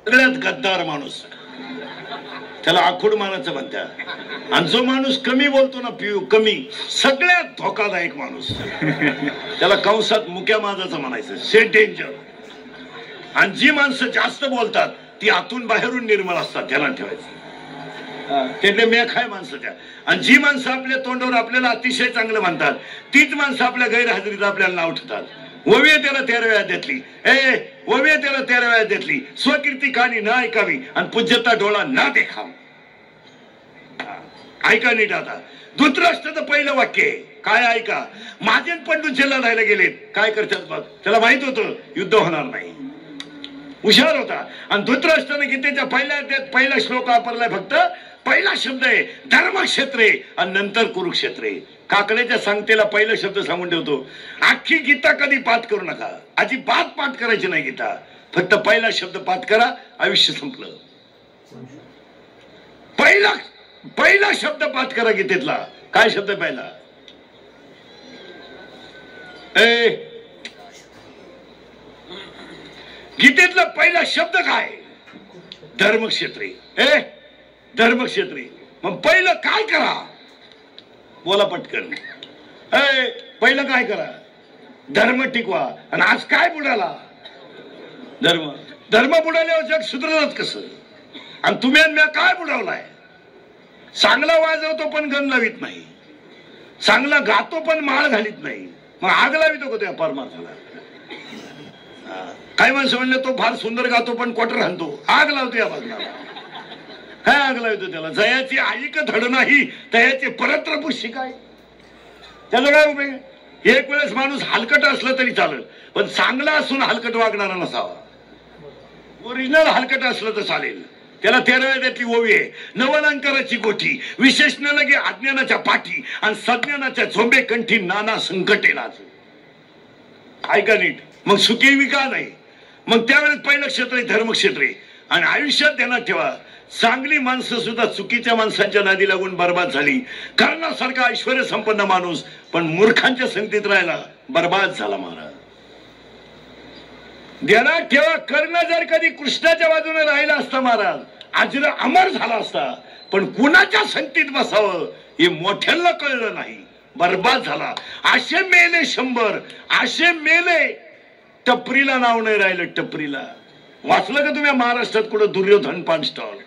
सगळ्यात गद्दार माणूस, त्याला आखूड मानाचं म्हणतात. आणि जो माणूस कमी बोलतो ना, पिऊ कमी, सगळ्यात धोकादायक माणूस, त्याला कंसात मुक्या माझाचं म्हणायचं, से डेंजर. आणि जी माणसं जास्त बोलतात ती आतून बाहेरून निर्मळ असतात, त्याला ठेवायचं. त्यातले मेखाय माणसं त्या. आणि जी माणसं आपल्या तोंडावर आपल्याला अतिशय चांगलं म्हणतात तीच माणसं आपल्या गैरहजेरीत आपल्याला नाव ठेवतात. ववे त्याला 13 वेळा देतली, ववे त्याला 13 वेळा देतली, स्वकीर्ती कहाणी न ऐकावी आणि पूज्यता डोळा ना देखावा. ऐका नीट. आता धृतराष्ट्राचं पहिलं वाक्य काय ऐका, माझे पंडूचे लढायला गेलेत, काय करतात बघ. त्याला माहित होतं युद्ध होणार नाही, हुशार होता. आणि धृतराष्ट्राने गीतेच्या पहिला श्लोक वापरलाय. फक्त पहिला शब्द आहे धर्मक्षेत्रे आणि नंतर कुरुक्षेत्रे. काकड्याच्या सांगतेला पहिला शब्द सांगून ठेवतो. अख्खी गीता कधी पाठ करू नका, अजिबात पाठ करायची नाही गीता. फक्त पहिला शब्द पाठ करा, आयुष्य संपलं. पहिला शब्द पाठ करा गीतेतला. काय शब्द पहिला? गीतेतला पहिला शब्द काय? धर्मक्षेत्री. धर्मक्षेत्री. मग पहिलं काय करा? बोला पटकन. पहिलं काय करा? धर्म टिकवा. आणि आज काय बुडाला? धर्म. धर्म बुडाल्यावर जग सुधारलंच कसं? आणि तुम्ही काय बुडवलाय? चांगला वाजवतो पण गण लावित नाही, चांगला गातो पण माळ घालीत नाही, मग आग लावितो का त्या परमार्थाला? काय माणसं म्हणले तो फार सुंदर गातो पण क्वार्टर हाणतो, आग लावतो या भजनाला. काय आग लावतो त्याला? जयाची ऐक धड नाही तयाचे परत्र पुष्टी काय? त्याला काय उपयोग? एक वेळेस माणूस हलकट असला तरी चालेल, पण चांगला असून हलकट वागणारा नसावा. ओरिजिनल हलकट असलं तर चालेल. त्याला 13 वेळातली ओवी आहे. नवलंकाराची गोठी, विशेषण लगे अज्ञानाच्या पाठी आणि सज्ञानाच्या झोंबे कंठी नाना संकटेलाच. ऐका नीट. मग सुखी विका नाही. मग त्यावेळेस पहिलं क्षेत्र आहे धर्मक्षेत्र. आणि आयुष्यात ध्यानात ठेवा, चांगली माणसं सुद्धा चुकीच्या माणसांच्या नादी लागून बर्बाद झाली. कर्णासारखा ऐश्वर्य संपन्न माणूस पण मूर्खांच्या संगतीत राहिला, बर्बाद झाला महाराज. ध्यानात ठेवा, कर्ण जर कधी कृष्णाच्या बाजूने राहिला असता महाराज, अजर अमर झाला असता. पण कुणाच्या संगतीत बसावं हे मोठ्यांना कळलं नाही, बर्बाद झाला. असे मेले 100, असे मेले. टपरीला नाव नाही राहिलं. टपरीला वाचलं का तुम्ही महाराष्ट्रात कुठं दुर्योधन पान स्टॉल?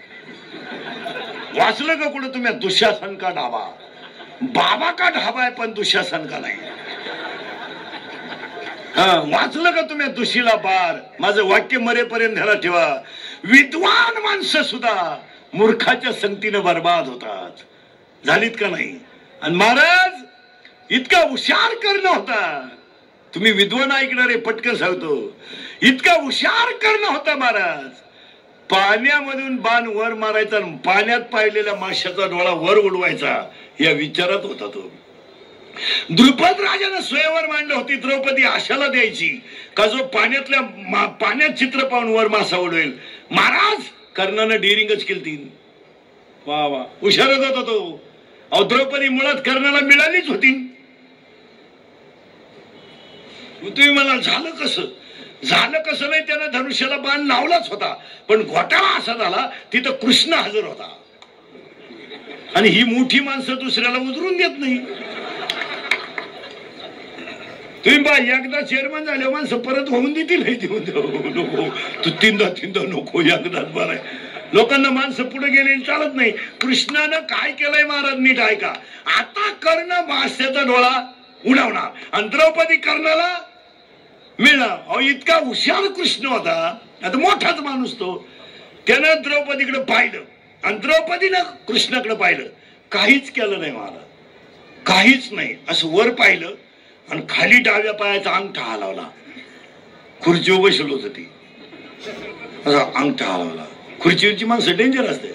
वाचलं का कुठं तुम्ही दुःशासन का ढाबा? बाबा का ढाबा आहे पण दुःशासन का नाही? वाचलं का तुम्ही दुशीला बार? माझं वाक्य मरेपर्यंत ध्यानात ठेवा, विद्वान माणसं सुद्धा मूर्खाच्या संगतीने बर्बाद होतात. झालीत का नाही? आणि महाराज इतका हुशार करणं होता. तुम्ही विद्वान ऐकणारे पटकन सांगतो, इतका हुशार करणं होता महाराज. पाण्यामधून बाण वर मारायचा, पाण्यात पाहिलेल्या माशाचा डोळा वर उडवायचा, या विचारात होता तो. द्रुपद राजाने स्वयंवर मांडलं होती. द्रौपदी आशाला द्यायची का जो पाण्यात चित्र पाहून वर मासा उडवेल. महाराज कर्णाने डेअरिंगच केली. वा वा, हुशारच होता तो. अहो द्रौपदी मुळात कर्णाला मिळालीच होती. तुम्ही मला झालं कसं? झालं कसं नाही, त्यानं धनुष्याला बाण लावलाच होता, पण घोटाळा असा झाला तिथं कृष्ण हजर होता. आणि ही मोठी माणसं दुसऱ्याला उतरून देत नाही. तुम्ही बा एकदा चेअरमन झाले माणसं परत होऊन देतील नको, तू तीनदा नको, एकदाच बरं. लोकांना माणसं पुढे गेलेली चालत नाही. कृष्णानं काय केलंय महाराज नीट ऐका. आता कर्ण मास्याचा डोळा उडवणार आणि द्रौपदी कर्णाला मिळणार. अहो इतका हुशार कृष्ण होता. आता मोठाच माणूस तो. त्यानं द्रौपदीकडे पाहिलं आणि द्रौपदीनं कृष्णाकडे पाहिलं. काहीच केलं नाही महाराज, काहीच नाही. असं वर पाहिलं आणि खाली डाव्या पायाचा अंगठा हलवला. खुर्चीवर बसलो होत ती, असा अंगठा हलवला. खुर्चीवरची माणसं डेंजर असते.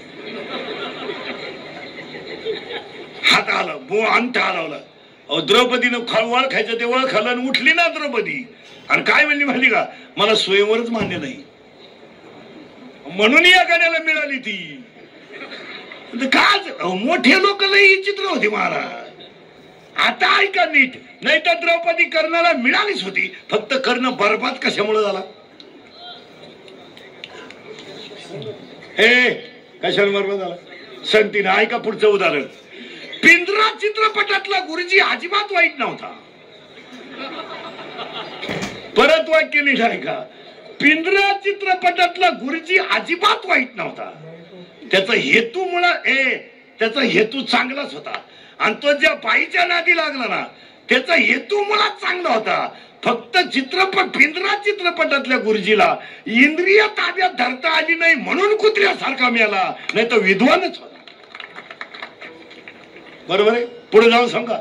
हात हलव, अंगठा हलवला. द्रौपदीनं वळ खायचं ते वळ खाल्लं आणि उठली ना द्रौपदी. आणि काय म्हणली माहिती का? मला स्वयंवरच मान्य नाही म्हणून या गाण्याला मिळाली ती. का मोठे लोक लई चित्र होती महाराज. आता ऐका नीट, नाही तर द्रौपदी कर्णाला मिळालीच होती, फक्त कर्ण बर्बाद कशामुळे झाला? हे कशाला बरोबर झाला संगतीने. ऐका पुढचं उदाहरण. पिंजरा चित्रपटातला गुरुजी अजिबात वाईट नव्हता. परत वाक्य नीट ऐका. पिंजरा चित्रपटातला गुरुजी अजिबात वाईट नव्हता. त्याचा हेतू त्याचा हेतू चांगलाच होता. आणि तो ज्या बाईच्या नादी लागला ना त्याचा हेतू मुळात चांगला होता. फक्त पिंजरा चित्रपटातल्या गुरुजीला इंद्रिय ताब्यात धरता आली नाही म्हणून कुत्र्यासारखा मिळाला, नाही तर विद्वानच होता. बरोबर आहे. पुढे जाऊन सांगा.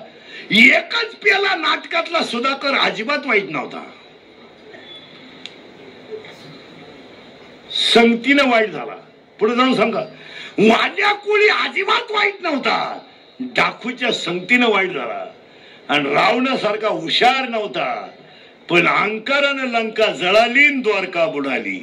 एकच पेला नाटकातला सुधाकर अजिबात वाईट नव्हता. संगतीनं वाईट झाला. पुढे जाऊन सांगा. वाल्या कोळी अजिबात वाईट नव्हता. डाकूच्या संगतीनं वाईट झाला. आणि रावणासारखा हुशार नव्हता. पण अंकारानं लंका जळाली द्वारका बुडाली.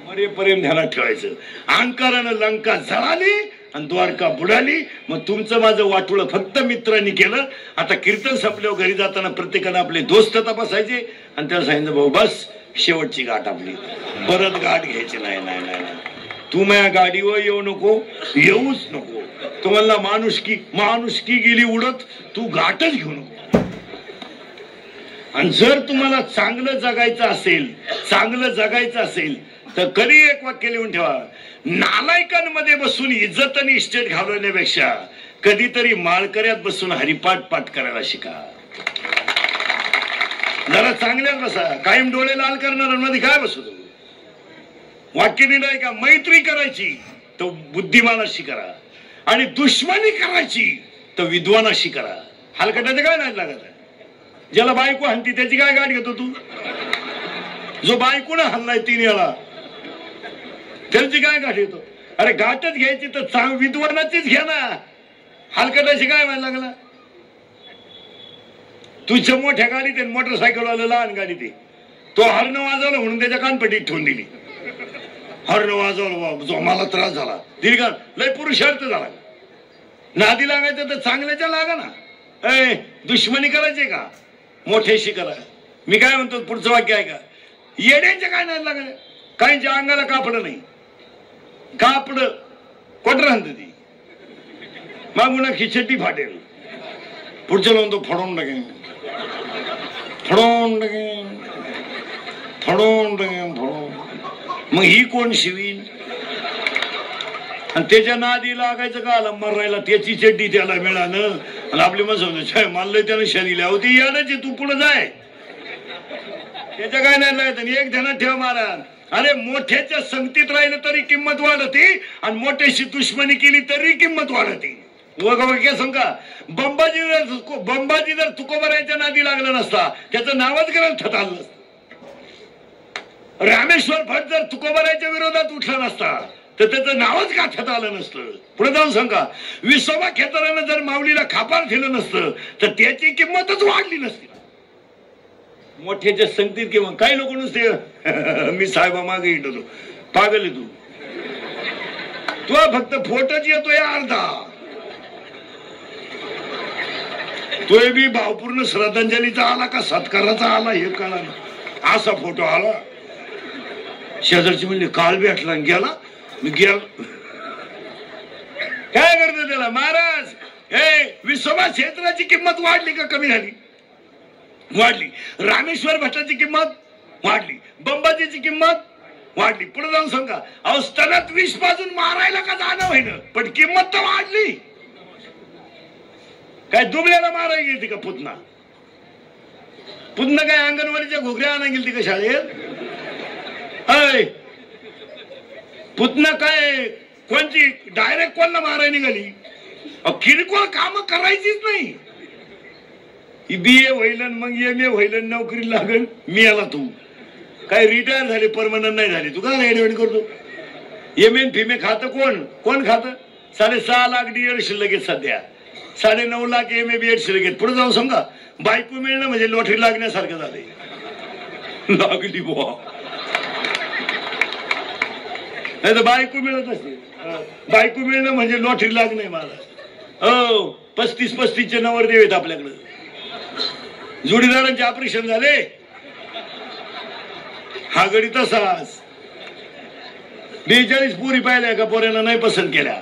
मरेपर्यंत ध्यानात ठेवायचं. अंकारानं लंका जळाली आणि द्वारका बुडाली. मग तुमचं माझं वाटोळं फक्त मित्रांनी केलं. आता कीर्तन संपल्यावर घरी जाताना प्रत्येकानं आपले दोस्त तपासायचे आणि त्याला सांगितलं भाऊ बस शेवटची गाठ आपली, परत गाठ घ्यायची नाही. नाही नाही तू माझ्या गाडीवर येऊ नको, येऊच नको. तुम्हाला माणुसकी गेली उडत, तू गाठच घेऊ नको. आणि जर तुम्हाला चांगलं जगायचं असेल तर कधी एक वाक्य लिहून ठेवा. नालायकांमध्ये बसून इज्जत आणि इस्टेट घालवण्यापेक्षा कधीतरी माळकऱ्यात बसून हरिपाठ पाठ करायला शिका. जरा चांगल्यात बसा. कायम डोळे लाल करणाऱ्यांमध्ये काय बसू. वाक्य नाही का. मैत्री करायची तर बुद्धिमानाशी करा आणि दुश्मनी करायची तर विद्वानाशी करा. हलकटाचं काय नाही लागत. ज्याला बायको हाणती त्याची काय गाठ घेतो तू. जो बायकोनं हल्लाय 3 वेळा त्याची काय गाठ घेतो. अरे गाठच घ्यायची तर विद्वानाचीच घ्या ना. हलकटाशी काय व्हायला लागला. तुझ्या मोठ्या गाडीत मोटरसायकल वाला लहान गाडीत तो हरण वाजवला म्हणून त्याच्या कानपट्टीत ठेवून दिली. हरण वाजवलं जो मला त्रास झाला. दीर्घ लय पुरुषार्थ झाला. नादी लागायचं तर चांगल्याच्या लागा ना. दुश्मनी करायचे का मोठ्याशी करा. मी काय म्हणतो पुढचं वाक्य आहे का. येड्यांच्या काय नाही लागलं. काहींच्या अंगाला कापड नाही. कापड कोटर आणत ती मागून खिचटी फाटेल. पुढचं लावून तो फोडून टाकेन मग ही कोण शिवीन. आणि त्याच्या नादी लागायचं का आला मरायला. त्याची चड्डी त्याला मिळालं आणि आपली मग समजा मानलंय त्यानं शरीला होती याडाची तू पुढे जाय. त्याच्या काय नाही लागत. एक ध्यानात ठेवा महाराज. अरे मोठ्याच्या संगतीत राहिलं तरी किंमत वाढते आणि मोठ्याशी दुश्मनी केली तरी किंमत वाढते. वगैरे सांगा. बंबाजी जर तुकोबरायच्या नादी लागला नसता त्याचं नावच ग्रंथ आलं नसतं. रामेश्वर भट जर तुकोबरायच्या विरोधात उठला नसता तर त्याचं नावच गाठ्यात आलं नसतं. पुढे जाऊन सांगा. विसोबा खेतरानं जर माऊलीला खापार दिलं नसतं तर त्याची किंमतच वाढली नसती. मोठ्याच्या संगतीत किंवा काही लोक नुसते मी साहेबा मागे येतो पागल आहे तू फक्त फोटोच येतोय अर्धा. तो बी भावपूर्ण श्रद्धांजलीचा आला का सत्काराचा आला हे कळा ना. असा फोटो आला. शेजारची म्हणले काल भेटला गेला. मी गेला काय करतो त्याला महाराज. विसोबा क्षेत्राची किंमत वाढली का कमी झाली. वाढली. रामेश्वर भट्टाची किंमत वाढली. बंबाजीची किंमत वाढली. पुढे जाऊन सांगा. अहो स्तनात विष पाजून मारायला का जाणं होईन पण किंमत तर वाढली. काय दुबळ्याला मारायला गेली का पुतना काय अंगणवाडीच्या घोगऱ्या आणा गेली का शाळेत. पुतना काय कोणची डायरेक्ट कोणला मारायला निघाली. किरकोळ काम करायचीच नाही. BA होईल मग MA होईल नोकरी लागेल. मी आला तू काय रिटायर झाले परमनंट नाही झाले. तू काय एडवड करतो. MA फिमे खात कोण खात. 6.5 लाख DL शिल्लक आहेत सध्या. 9.5 लाख MA BEd शिल्लक आहेत. पुढे जाऊन सांगा. बायको मिळणं म्हणजे लॉटरी लागण्यासारखं झालंय. लागली बुवा नाही तर बायको मिळत असते. बायको मिळणं म्हणजे लॉटरी लागणे मला. 35-35चे नवरदेव आहेत आपल्याकडे. जोडीदारांचे ऑपरेशन झाले. हा गडी तसाच 42 पोरी पाहिल्या का पोऱ्यानं नाही पसंत केल्या.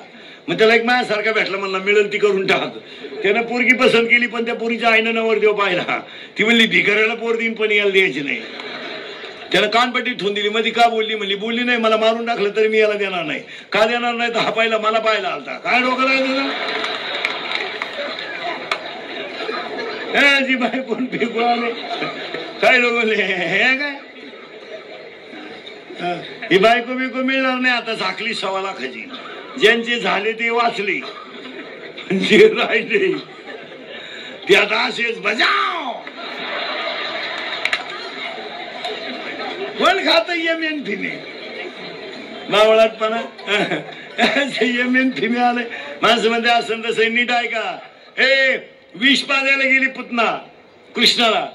मग त्याला एक माझ्यासारखा भेटला, म्हणला मिळेल ती करून टाक. त्यानं पोरगी पसंत केली, पण त्या पोरीच्या आईनं नवरदेव पाहिला. ती म्हणली भिकाऱ्याला पोर देईन पण याला द्यायची नाही. त्याला कानपट्टी ठेवून दिली. मध्ये का बोलली? म्हणली बोलली नाही, मला मारून टाकलं तरी मी याला देणार नाही. का देणार नाही? तर हा पाहिला मला पाहायला आलता. काय डोकं नाही तुझं? जी बाई कोण फेकू आले काय डोकले हे काय? ही बायको बिको मिळणार नाही आता. झाकली 1.25 लाखाची. ज्यांचे झाले ते वाचले, जे राहिले ते आता असेच बजाव. कोण खात यमेन फिमे मावळातपणा? यमेन फिमे आले. माणसं म्हणते असं तसं नीट आहे का? विष पाजायला गेली पुतना कृष्णाला.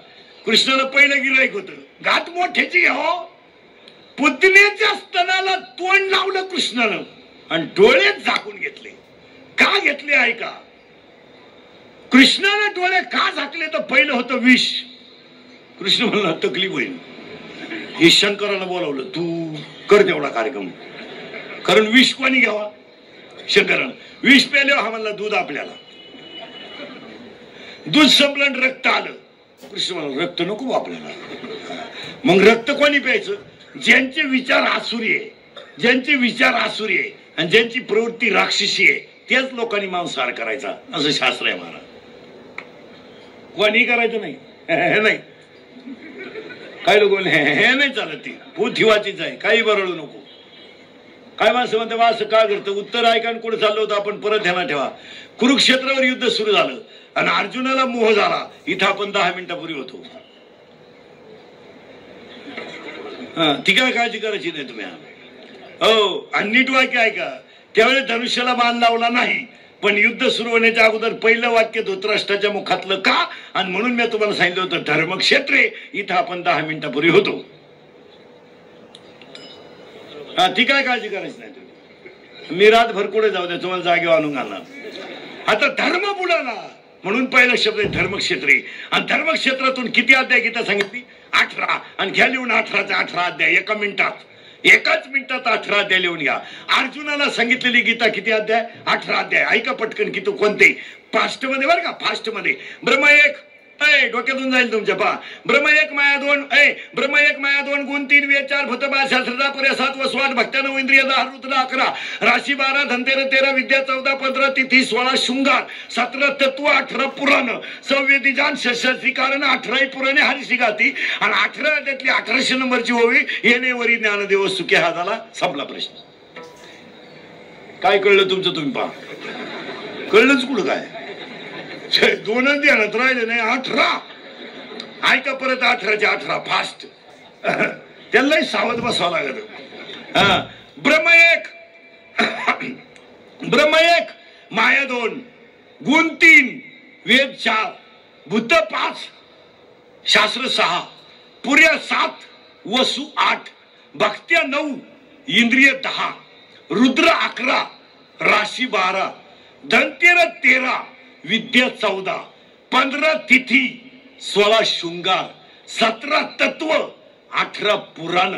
कृष्णाला पहिलं गिराईक होतं. घात मोठ्याची हो. पुतण्याच्या स्तनाला तोंड लावलं कृष्णानं आणि डोळेच झाकून घेतले. का घेतले आहे का? कृष्णाने डोळे का झाकले? तर पहिलं होतं विष. कृष्ण म्हणला तकलीफ होईल. हे शंकराला बोलावलं, तू कर तेवढा कार्यक्रम. कारण विष कोणी घ्यावा? शंकरानं. विष प्याले. हा म्हणला दूध आपल्याला. दूध संपलं, रक्त आलं. कृष्ण म्हणला रक्त नको आपल्याला. मग रक्त कोणी प्यायचं? ज्यांचे विचार आसुरी आहे, ज्यांचे विचार आसुरी आहे आणि ज्यांची प्रवृत्ती राक्षसी आहे, त्याच लोकांनी मांसाहार करायचा असं शास्त्र आहे महाराज. कोणी करायचं नाही. हे नाही. काय लोक हे नाही चालत. ती भूत आहे. काही बरळू नको. काय माणसं म्हणते बा असं का करतं? उत्तर ऐका. कुठे चाललो होतं आपण? परत ध्यानात ठेवा. कुरुक्षेत्रावर युद्ध सुरू झालं आणि अर्जुनाला मोह झाला. इथं आपण 10 मिनिटापूर्वी होतो. ती काय काळजी करायची नाही तुम्ही. हो. आणि नीट वाक्य ऐका. त्यावेळेस धनुष्याला बाण लावला नाही, पण युद्ध सुरू होण्याच्या अगोदर पहिलं वाक्य धृतराष्ट्राच्या मुखातलं का? आणि म्हणून मी तुम्हाला सांगितलं होतं धर्मक्षेत्रे. इथं आपण 10 मिनिटापूर्वी होतो. ती काय काळजी करायची नाही तुम्ही. मी रातभर कुठे जाऊ द्या, तुम्हाला जागेवर आणून घालणार. आता धर्म बुडाला म्हणून पहिला शब्द आहे धर्मक्षेत्री. आणि धर्मक्षेत्रातून किती अध्याय गीता सांगितली? 18. आणि घ्या लिहून 18चा 18 अध्याय. एका मिनिटात, एकाच मिनिटात 18 अध्याय लिहून घ्या. अर्जुनाला सांगितलेली गीता किती अध्याय? 18 अध्याय. ऐका पटकन की तो कोणते फास्ट मध्ये बरं का. फास्ट मध्ये ब्रह्म एक. डोक्यातून जाईल तुमच्या. पहा ब्रह्म एक माया 2. ब्रह्म एक माया 2 गुण 3 वेद 4 भूत 5 शास्त्रदा पर्या 7 वसवाट भक्त्या 9 इंद्रिय 10 रुद्र 11 राशी 12 धनतेर 13 विद्या 14 15 तिथी 16 शृंगार 17 तत्व 18 पुराण संवेदी जान शस्त्री कारण 18 पुराणे हरिशी गाती. आणि 18 त्यातली 1800 नंबरची ओवी येणे वरी ज्ञानदेव सुखे. हा झाला संपला प्रश्न. काय कळलं तुमचं? तुम्ही पहा. कळलंच कुठं काय? 2च ध्यानात राहिले नाही. 18. ऐका परत 18च्या 18 फास्ट. त्यालाही सावध बसावं लागत. ब्रह्म एक. ब्रह्म एक माया 2 गुण 3 वेद 4 भूत 5 शास्त्र 6 पुऱ्या 7 वसु 8 भक्त्या 9 इंद्रिय 10 रुद्र 11 राशी 12 धनतेर 13 विद्या 14 15 तिथी 16 शृंगार 17 तत्व 18 पुराण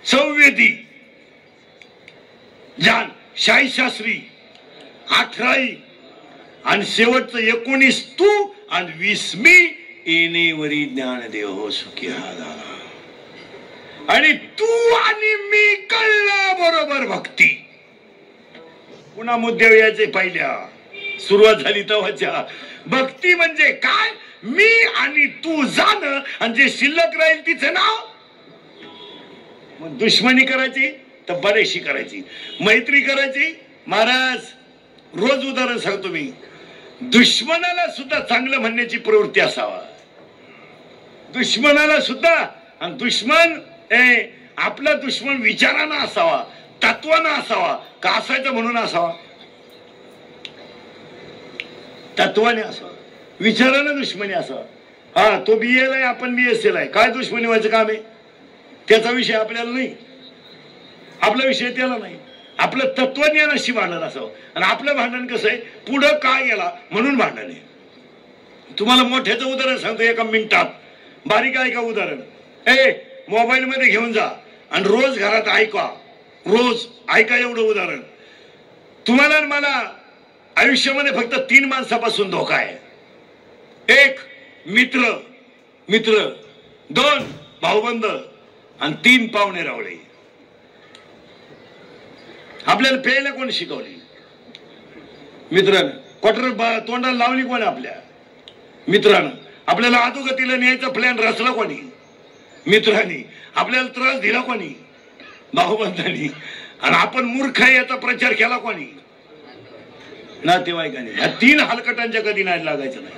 संवेदी ज्ञान 46 शास्त्री 18 आणि शेवटचं 19 तू आणि 20 मी येणेवरी ज्ञानदेव सुखी हा झाला. आणि तू आणि मी कळलं बरोबर भक्ती. पुन्हा मुद्दे यायचे पहिल्या सुरुवात झाली तेव्हाच्या. भक्ती म्हणजे काय? मी आणि तू जाणं आणि जे शिल्लक राहील तिचं नाव. मग दुश्मनी करायची तर बरेचशी करायची, मैत्री करायची. महाराज रोज उदाहरण सांगतो मी. दुश्मनाला सुद्धा चांगलं म्हणण्याची प्रवृत्ती असावा. दुश्मनाला सुद्धा. आणि दुश्मन आपला दुश्मन विचारानं असावा, तत्वानं असावा का असायचं म्हणून असावा? तत्वाने असावा, विचारानं दुश्मनी असावा. हा तो BA ला आहे, आपण BSc ला आहे. काय दुश्मनी व्हायचं काम आहे? त्याचा विषय आपल्याला नाही, आपला विषय त्याला नाही. आपलं तत्वज्ञानाशी भांडण असावं. आणि आपलं भांडण कसं आहे? पुढं काय गेला म्हणून भांडण आहे. तुम्हाला मोठ्याचं उदाहरण सांगतो एका मिनिटात. बारीक ऐका उदाहरण. मोबाईल मध्ये घेऊन जा आणि रोज घरात ऐका. रोज ऐका एवढं उदाहरण. तुम्हाला मला आयुष्यामध्ये फक्त 3 माणसापासून धोका आहे. 1 मित्र, 2 भाऊबंद आणि 3 पाहुणे रावळे. आपल्याला प्यायला कोण शिकवली? मित्रानं. क्वार्टर तोंडाला लावली कोण? आपल्या मित्रानं. आपल्याला अधोगतीला न्यायचा प्लॅन रचला कोणी? मित्रांनी. आपल्याला त्रास दिला कोणी? भाऊबंधांनी. आणि आपण मूर्ख आहे याचा प्रचार केला कोणी? नातेवाईकांनी. ह्या 3 हलकटांच्या कधी नादी लागायचं नाही.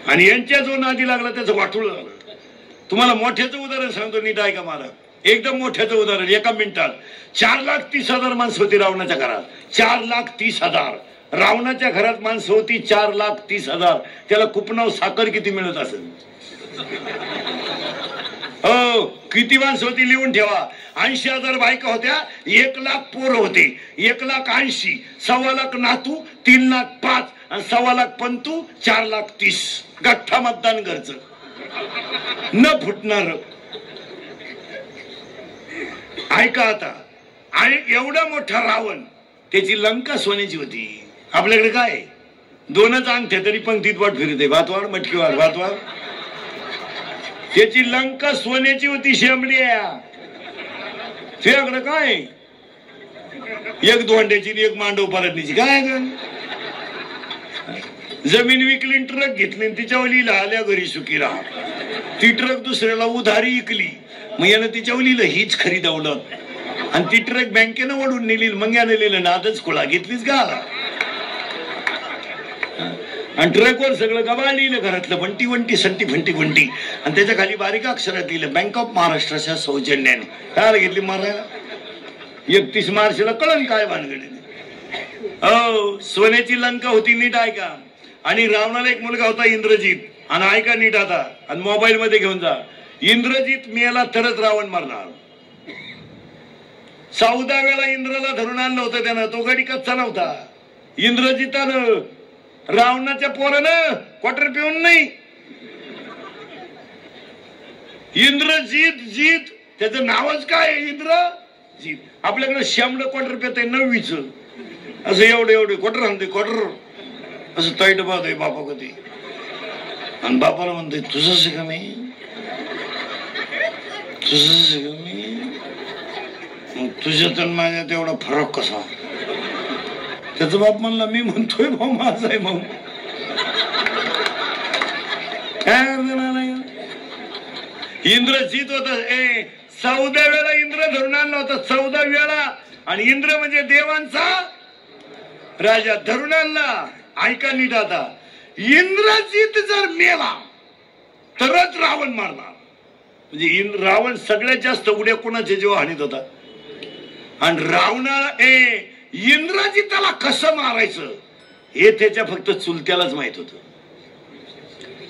आणि यांच्या जो नादी लागला त्याचं वाटूळ झालं. तुम्हाला मोठ्याचं उदाहरण सांगतो, नीट ऐका मला. एकदम मोठ्याचं उदाहरण. 1 मिनिटात 4,30,000 माणसं होती रावणाच्या घरात. 4,30,000. रावणाच्या घरात माणसं होती 4,30,000. त्याला कुपनाव साखर किती मिळत असेल? हो, किती माणसं होती लिहून ठेवा. 80,000 बायका होत्या. 1,00,000 पोरं होते. 1,80,000. 1,25,000 नातू. 3,05,000 आणि 1,25,000 पंतू. 4,30,000. गठ्ठा मतदान घरचं न फुटणार. ऐका आता. आणि एवढा मोठा रावण, त्याची लंका सोन्याची होती. आपल्याकडे काय 2च अंगठ्या तरी पंक्तीत वाट फिरते. भातवाड मटकीवाड भातवाड. त्याची लंका सोन्याची होती. शेंबड्या. तुझ्याकडे काय 1 धोंड्याची 1 मांडव परतनीची काय? जमीन विकली, ट्रक घेतली, तिच्यावली आल्या घरी सुखी राहा. ती ट्रक दुसऱ्याला उधारी विकली. मग यानं तिच्यावर लिहिलं हीच खरी दौलत. आणि ती ट्रक बँकेनं ओढून नेली. मग यानं लिहिलं नादच खुळा. घेतलीच का? आणि ट्रकवर सगळं गबाळ लिहिलं घरातलं. बंटी वंटी संटी फंटी फंटी. आणि त्याच्या खाली बारीक अक्षरात लिहिलं बँक ऑफ महाराष्ट्राच्या सौजन्याने. काय घेतली मारायला? 31 मार्चला कळण काय भानगडीने. हो, सोन्याची लंका होती. नीट ऐका. आणि रावणाला एक मुलगा होता इंद्रजित. आणि ऐका नीट आता. आणि मोबाईल मध्ये घेऊन जा. इंद्रजित मेला तरच रावण मारणार. 14 वेळा इंद्राला धरून आणलं होतं त्यानं. तो गडी कच्चा नव्हता. इंद्रजितानं रावणाच्या पोरानं क्वार्टर पिऊन नाही. इंद्रजित जीत त्याचं नावच काय? इंद्रजित. आपल्याकडे शेंबड क्वार्टर पेत आहे 9वीच. असं एवढे क्वार्टर आणते. क्वार्टर असं ताईट बात आहे बापा कधी. आणि बापाला म्हणते तुझंच का मी? तुझंच का मी? मग तुझ्यात आणि माझ्यात एवढा फरक कसा? त्याचा बाप म्हणला मी म्हणतोय भाऊ माझा आहे भाऊ. काय नाही. इंद्रजित होता. 14 वेळा इंद्र धरून आणला होता. 14 वेळा. आणि इंद्र म्हणजे देवांचा राजा धरून आणला. ऐका नीट आता. इंद्रजित जर मेला तरच रावण मारणार. म्हणजे रावण सगळ्यात जास्त उड्या कोणाच्या जीवा हानीत होता. आणि रावणाला इंद्रजिताला कसं मारायचं हे त्याच्या फक्त चुलत्यालाच माहित होत.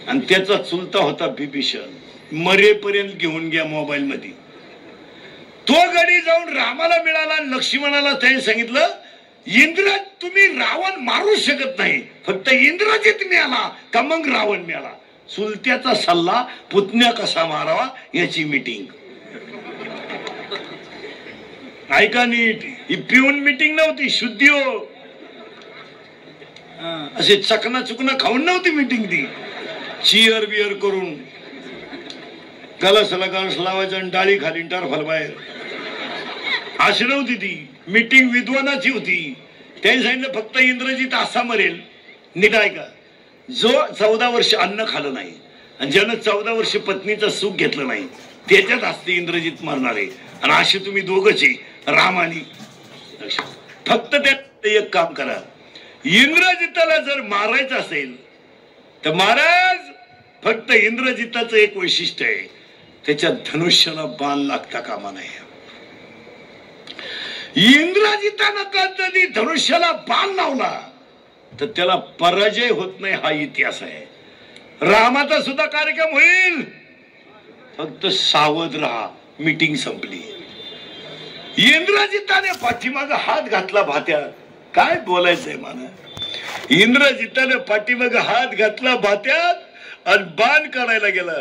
आणि त्याचा चुलता होता बिभीषण. मरेपर्यंत घेऊन घ्या मोबाईल मध्ये. तो गडी जाऊन रामाला मिळाला. लक्ष्मणाला त्याने सांगितलं इंद्र तुम्ही रावण मारू शकत नाही. फक्त इंद्रजित मिळाला का मग रावण मिळाला. चुलत्याचा सल्ला पुतण्या कसा मारावा याची मीटिंग. ऐका नीट. ही पिऊन मीटिंग नव्हती. शुद्धी हो. असे चकना चुकना खाऊन नव्हती मीटिंग ती. चिअर बिअर करून गलासला गलास लावायचं आणि डाळी खाली टरफल बाहेर. अशी नव्हती ती मीटिंग. विद्वानाची होती. त्यांनी सांगितलं फक्त इंद्रजित असा मरेल. नीट ऐका. जो 14 वर्ष अन्न खाल्लं नाही आणि ज्यानं 14 वर्ष पत्नीचं सुख घेतलं नाही त्याच्यात असते इंद्रजित मरणार आहे. आणि असे तुम्ही दोघंच आहे. राम आणि फक्त त्यात एक काम करा. इंद्रजिताला जर मारायचं असेल तर महाराज फक्त इंद्रजिताचं एक वैशिष्ट्य आहे. त्याच्या धनुष्याला बाण लागता कामा नये. इंद्रजितानं कधी धनुष्याला बाण लावला तर त्याला पराजय होत नाही. हा इतिहास आहे. रामाचा सुद्धा कार्यक्रम होईल. फक्त सावध राहा. मीटिंग संपली. इंद्रजिताने पाठीमाग हात घातला भात्यात. काय बोलायचंय मला. इंद्रजिताने पाठीमाग हात घातला भात्यात आणि बाण काढायला गेला.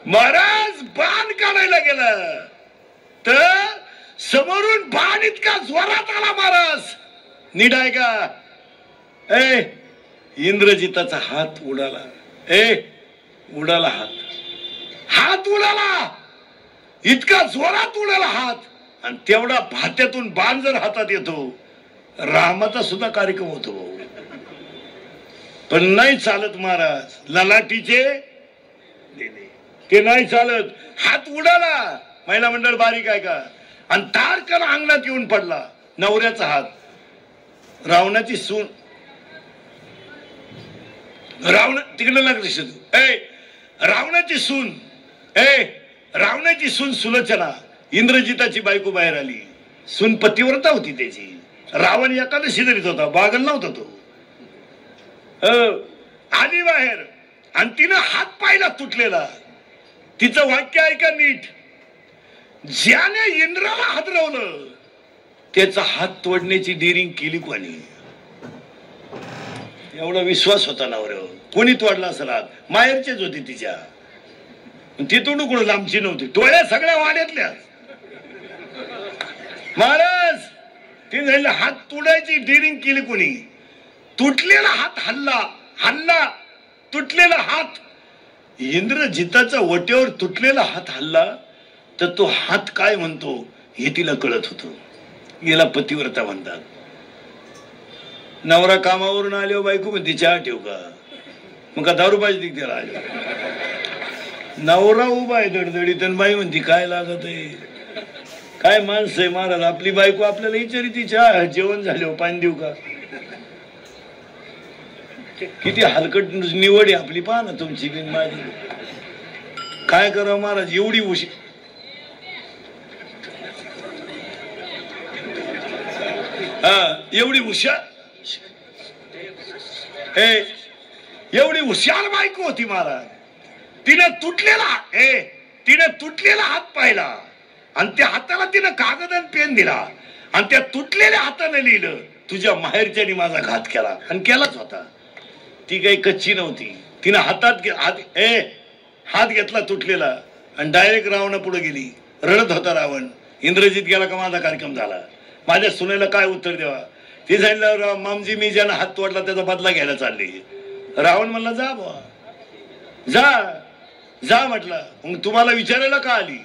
महाराज बाण काढायला गेला तर समोरून बाण इतका जोरात आला महाराज. नीट आहे का? इंद्रजिताचा हात उडाला. उडाला हात उडाला, इतका जोरात उडाला हात. आणि तेवढा भात्यातून बाण जर हातात येतो, रामाचा सुद्धा कार्यक्रम होतो. पण नाही चालत महाराज, ललाटीचे ते नाही चालत. हात उडाला, महिला मंडळ बारीक आहे का? आणि तारकन अंगणात येऊन पडला नवऱ्याचा हात. रावणाची सून, रावण तिकडे लागली. रावणाची सून, रावणाची सून सुलोचना, इंद्रजिताची बायको बाहेर आली. सून पतिव्रता होती त्याची. रावण एकादशी धरीत होता, बागल नव्हता तो. आली बाहेर आणि तिनं हात पाहिला तुटलेला. तिचं वाक्य ऐका नीट. ज्याने इंद्राला हादरवलं त्याचा हात तोडण्याची डिरिंग केली कोणी? एवढा विश्वास होता नवऱ्यावर. कोणी तोडला असेल हात? माहेरचेच होते तिच्या. ती तोडू कोण लांबची नव्हती, टोळ्या सगळ्या वाड्यातल्या. महाराज ती झाली हात तोडायची डिरिंग केली कोणी? तुटलेला हात हल्ला तुटलेला हात. इंद्रजिताचा वट्यावर तुटलेला हात हल्ला तर तो हात काय म्हणतो हे तिला कळत होतं. याला पतिव्रता म्हणतात. नवरा कामावरून आल्यावर बायको म्हणते चहा ठेव का? मग का दारू पाहिजे त्याला? नवरा उभा आहे दडदडीत आणि बाई म्हणते काय लागत आहे? काय माणसं आहे महाराज. आपली बायको आपल्याला विचारिती चहा जेवण झाले पाणी देऊ का? किती हलकट निवड आहे आपली. पहा ना तुमची बिन माझी. काय करावं महाराज, एवढी उशीर. एवढी हुशार, एवढी हुशार बायको होती महाराज. तिने तुटलेला हात पाहिला आणि त्या हाताला तिनं कागद आणि पेन दिला आणि त्या तुटलेल्या हाताने लिहिलं तुझ्या माहेरच्यानी माझा घात केला. आणि केलाच होता. ती काही कच्ची नव्हती. तिनं हात घेतला तुटलेला आणि डायरेक्ट रावणा पुढे गेली. रडत होता रावण. इंद्रजित गेला का माझा कार्यक्रम झाला. माझ्या सुनेला काय उत्तर द्यावा? ती सांगितलं मामजी मी ज्यानं हात तोडला त्याचा बदला घ्यायला चालली. रावण म्हणला जा बा, जा म्हटलं. मग तुम्हाला विचारायला का आली?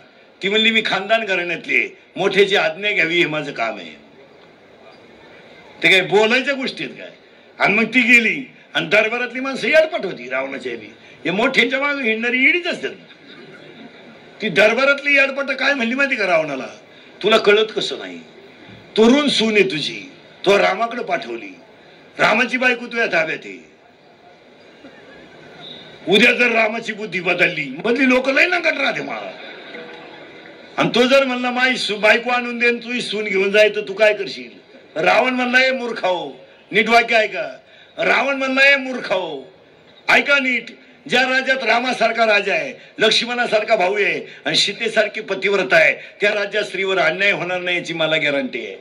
ती म्हणली मी खानदान घराण्यातली, मोठ्याची आज्ञा घ्यावी हे माझं काम आहे. ते काय बोलायच्या गोष्टीत काय? आणि मग ती गेली आणि दरबारातली माणसं येडपट होती रावणाच्या. हे मोठ्यांच्या मागे हिंडणारी ईडीच असते. ती दरबारातली येडपट काय म्हणली माहिती का रावणाला? तुला कळत कसं नाही? तरुण सून आहे तुझी, तो रामाकडे पाठवली. रामाची बायको तुझ्या ताब्यात आहे. उद्या जर रामाची बुद्धी बदलली लोक लय नंकट राहते मला. आणि तो जर म्हणला माई बायको आणून दे तुझी सून घेऊन जाय तर तू काय करशील? रावण म्हणला हे मूर्खाओ, नीट वाक्य ऐका. रावण म्हणला हे मूर्खाओ, ऐका नीट. ज्या राज्यात रामासारखा राजा आहे, लक्ष्मणासारखा भाऊ आहे आणि सीतेसारखी पतिव्रता आहे, त्या राज्यात स्त्रीवर अन्याय होणार नाही याची मला गॅरंटी आहे.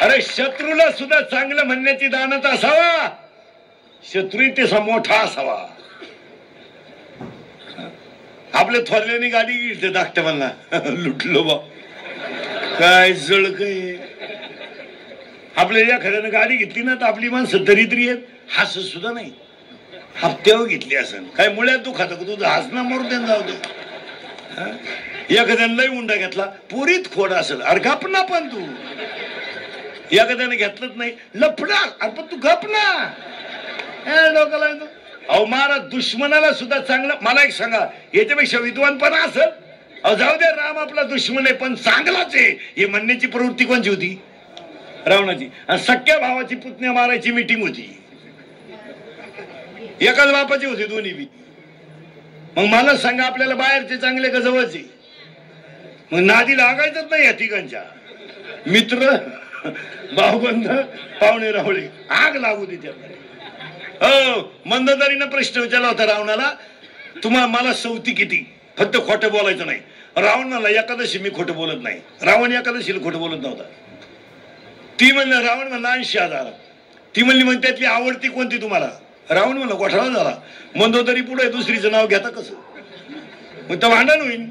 अरे शत्रूला सुद्धा चांगलं म्हणण्याची दानत असावा, शत्रू तसा मोठा असावा. आपल्या थोरल्याने गाडी घेतली धाकट्या मला लुटलो बा काय जळ काय. आपल्या एखाद्यानं गाडी घेतली ना तर आपली माणसं दरिद्री आहेत, हसत सुद्धा नाही. हप्त्यावर घेतली असं काय मुळ्यात तू खात तुझं हसणं मरून दे जाऊ दे. एखाद्यानं लय उंडा घेतला पुरीत खोड असेल, अरे गप ना. पण तू एखाद्याने घेतलंच नाही लफडा, अरे पण तू गप ना. डोकाला अहो महाराज दुश्मनाला सुद्धा चांगलं. मला एक सांगा याच्यापेक्षा विद्वानपणा असेल? अहो जाऊ द्या राम आपला दुश्मन आहे पण चांगलाच आहे हे म्हणण्याची प्रवृत्ती कोणची होती? रावणाची. आणि सख्या भावाची पुतण्या मारायची मीटिंग होती. एकाच बापाची होती दोन्ही बी. मग मला सांगा आपल्याला बाहेरचे चांगले का जवळचे? मग नादी लागायचंच नाही या तिघांच्या. मित्र भाऊबंध पाहुणे रावळे आग लागू दे त्याला. हो मंददारीनं प्रश्न विचारला होता रावणाला, तुम्हाला मला सवती किती? फक्त खोटं बोलायचं नाही. रावण म्हणला एकादशी मी खोटं बोलत नाही. रावण एकादशीला खोटं बोलत नव्हता. ती म्हणलं रावण म्हणला 80,000. ती म्हणली मग त्यातली आवडती कोणती तुम्हाला? रावण म्हणला गोठाळा झाला. मंदोदरी पुढे दुसरीचं नाव घेता कसं? मग तर भांडण होईल.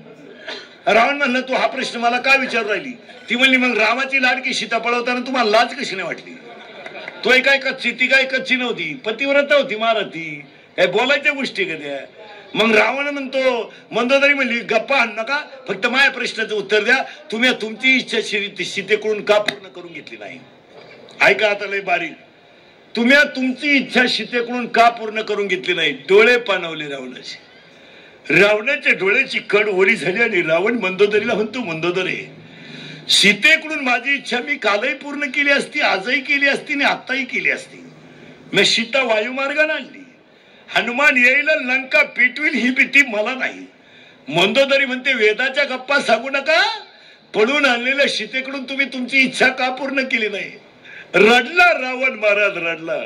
रावण म्हणलं तू हा प्रश्न मला का विचारू राहिली? ती म्हणली मग रामाची लाडकी सीता पळवताना तुम्हाला लाज कशी नाही वाटली? तो काय कच्ची, ती काय कच्ची नव्हती, पतिव्रता होती महारथी, काय बोलायच्या गोष्टी कध्या. मग रावण म्हणतो, मंदोदरी म्हणली गप्पा आण नका, फक्त माझ्या प्रश्नाचं उत्तर द्या, तुम्ही तुमची इच्छा सीतेकडून का पूर्ण करून घेतली नाही? ऐका आता लय बारीक, तुम्ही तुमची इच्छा सीतेकडून का पूर्ण करून घेतली नाही? डोळे पाणवले रावणाचे, रावणाच्या डोळ्याची कड ओली झाली आणि रावण मंदोदरीला म्हणतो, मंदोदरी सीतेकडून माझी इच्छा मी कालही पूर्ण केली असती, आजही केली असती आणि आताही केली असती. मी सीता वायुमार्गाने आणली, हनुमान येईल लंका पेटविल ही भीती मला नाही. मंदोदरी म्हणते वेदाच्या गप्पा सांगू नका, पडून आणलेल्या सीतेकडून तुम्ही तुमची इच्छा का पूर्ण केली नाही? रडला रावण महाराज, रडला.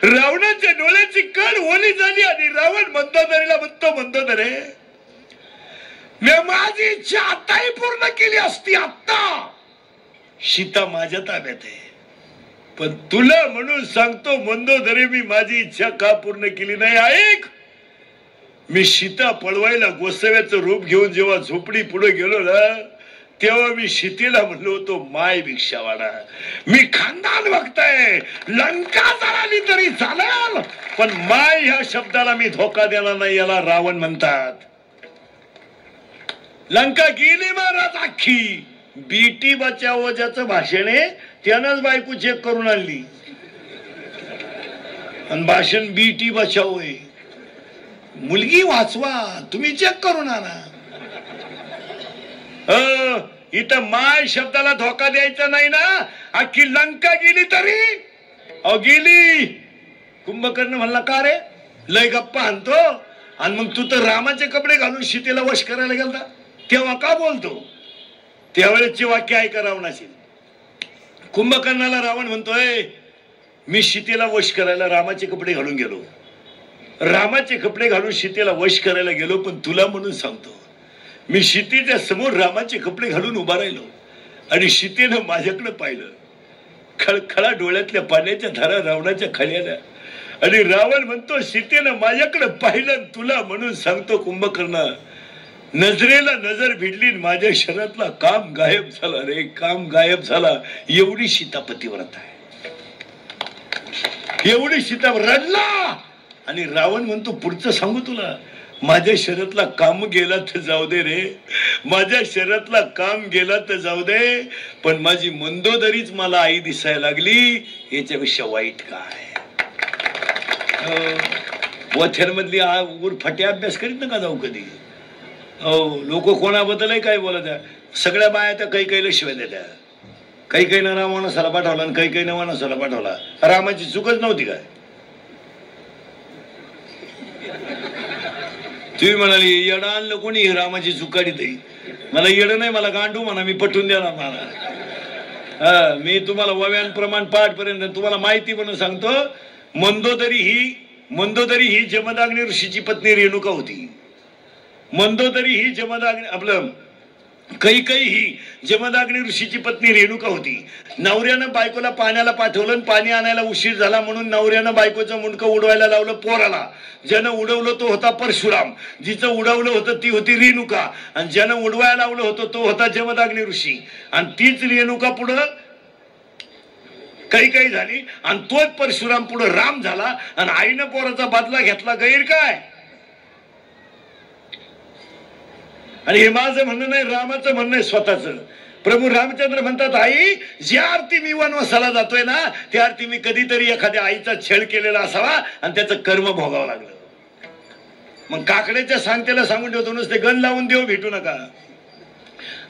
रावणाच्या डोळ्याची कड ओली झाली आणि रावण मंदोदरीला म्हणतो, मंदोदरे मी माझी इच्छा आताही पूर्ण केली असती, आता सीता माझ्या ताब्यात आहे, पण तुला म्हणून सांगतो मंदोदरी मी माझी इच्छा का पूर्ण केली नाही? ऐक, मी सीता पळवायला गोसाव्याचं रूप घेऊन जेव्हा झोपडी पुढे गेलो ना, तेव्हा मी सीतेला म्हणलो होतो माय भिक्षावाडा, मी खानदान बघताय, लंका जळाली तरी चालेल पण माय ह्या शब्दाला मी धोका देणार नाही, याला रावण म्हणतात. लंका गेली महाराज अख्खी. बीटी बचाओ ज्याचं भाषण आहे त्यानंच बायको चेक करून आणली, आणि भाषण बीटी बचाओ आहे. मुलगी वाचवा, तुम्ही चेक करून आणा. इथं माय शब्दाला धोका द्यायचा नाही ना. अख्खी लंका गेली तरी गेली. कुंभकर्ण म्हणला का रे लय गप्पा आणतो, आणि मग तू तर रामाचे कपडे घालून सीतेला वश करायला गेलता, तेव्हा का बोलतो? त्यावेळेसचे वाक्य ऐका रावणाचे. कुंभकर्णाला रावण म्हणतोय मी सीतेला वश करायला रामाचे कपडे घालून गेलो, रामाचे कपडे घालून सीतेला वश करायला गेलो, पण तुला म्हणून सांगतो मी सीतेच्या समोर रामाचे कपडे घालून उभा राहिलो आणि सीतेनं माझ्याकडे पाहिलं. खळखळा डोळ्यातल्या पाण्याच्या धारा रावणाच्या खाली आल्या आणि रावण म्हणतो सीतेनं माझ्याकडे पाहिलं, तुला म्हणून सांगतो कुंभकर्ण नजरेला नजर भिडली, माझ्या शरीरातला काम गायब झाला रे, काम गायब झाला. एवढी सीता पतिव्रता आहे, एवढी सीता. रडला आणि रावण म्हणतो पुढचं सांगू तुला, माझ्या शरीरातला काम गेला तर जाऊ दे रे, माझ्या शरीरातला काम गेला तर जाऊ दे, पण माझी मंदोदरीच मला आई दिसायला लागली, याच्यापेक्षा वाईट काय? वथेरमधली फटे अभ्यास करीत नका जाऊ कधी. लोक कोणाबद्दलही काय बोलत आहे, सगळ्या बाया त्या काही काहीला शिवाय देत्या. काही काही ना राम वनसाला पाठवला आणि काही काही ना वनसाला पाठवला. रामाची चूकच नव्हती काय? तुम्ही म्हणाली येडा आणलं कोणी, रामाची चूक काढी तरी. मला येडं नाही, मला गांडू म्हणा, मी पटवून देणार मला. मी तुम्हाला वव्यान प्रमाण पाठ पर्यंत तुम्हाला माहिती म्हणून सांगतो. मंदोदरी ही जमदाग्नी ऋषीची पत्नी रेणुका होती. मंदोदरी ही जमदाग्नी आपलं कैकई ही जमदाग्नी ऋषीची पत्नी रेणुका होती. नवऱ्यानं बायकोला पाण्याला पाठवलं, पाणी आणायला उशीर झाला म्हणून नवऱ्यानं बायकोचं मुंडकं उडवायला लावलं पोराला. ज्यानं उडवलं तो होता परशुराम, जिचं उडवलं होतं ती होती रेणुका, आणि ज्यानं उडवायला लावलं होतं तो होता जमदाग्नी ऋषी. आणि तीच रेणुका पुढं कैकई झाली आणि तोच परशुराम पुढं राम झाला, आणि आईनं पोराचा बदला घेतला. गैर काय? आणि हे माझं म्हणणं नाही, रामाचं म्हणणं आहे स्वतःच. प्रभू रामचंद्र म्हणतात आई जी आरती मी वनवासाला जातोय ना, ती आरती मी कधीतरी एखाद्या आईचा छळ केलेला असावा आणि त्याचं कर्म भोगावं लागलं. मग काकड्याच्या सांगतेला सांगून ठेवतो नुसते गण लावून देव भेटू नका.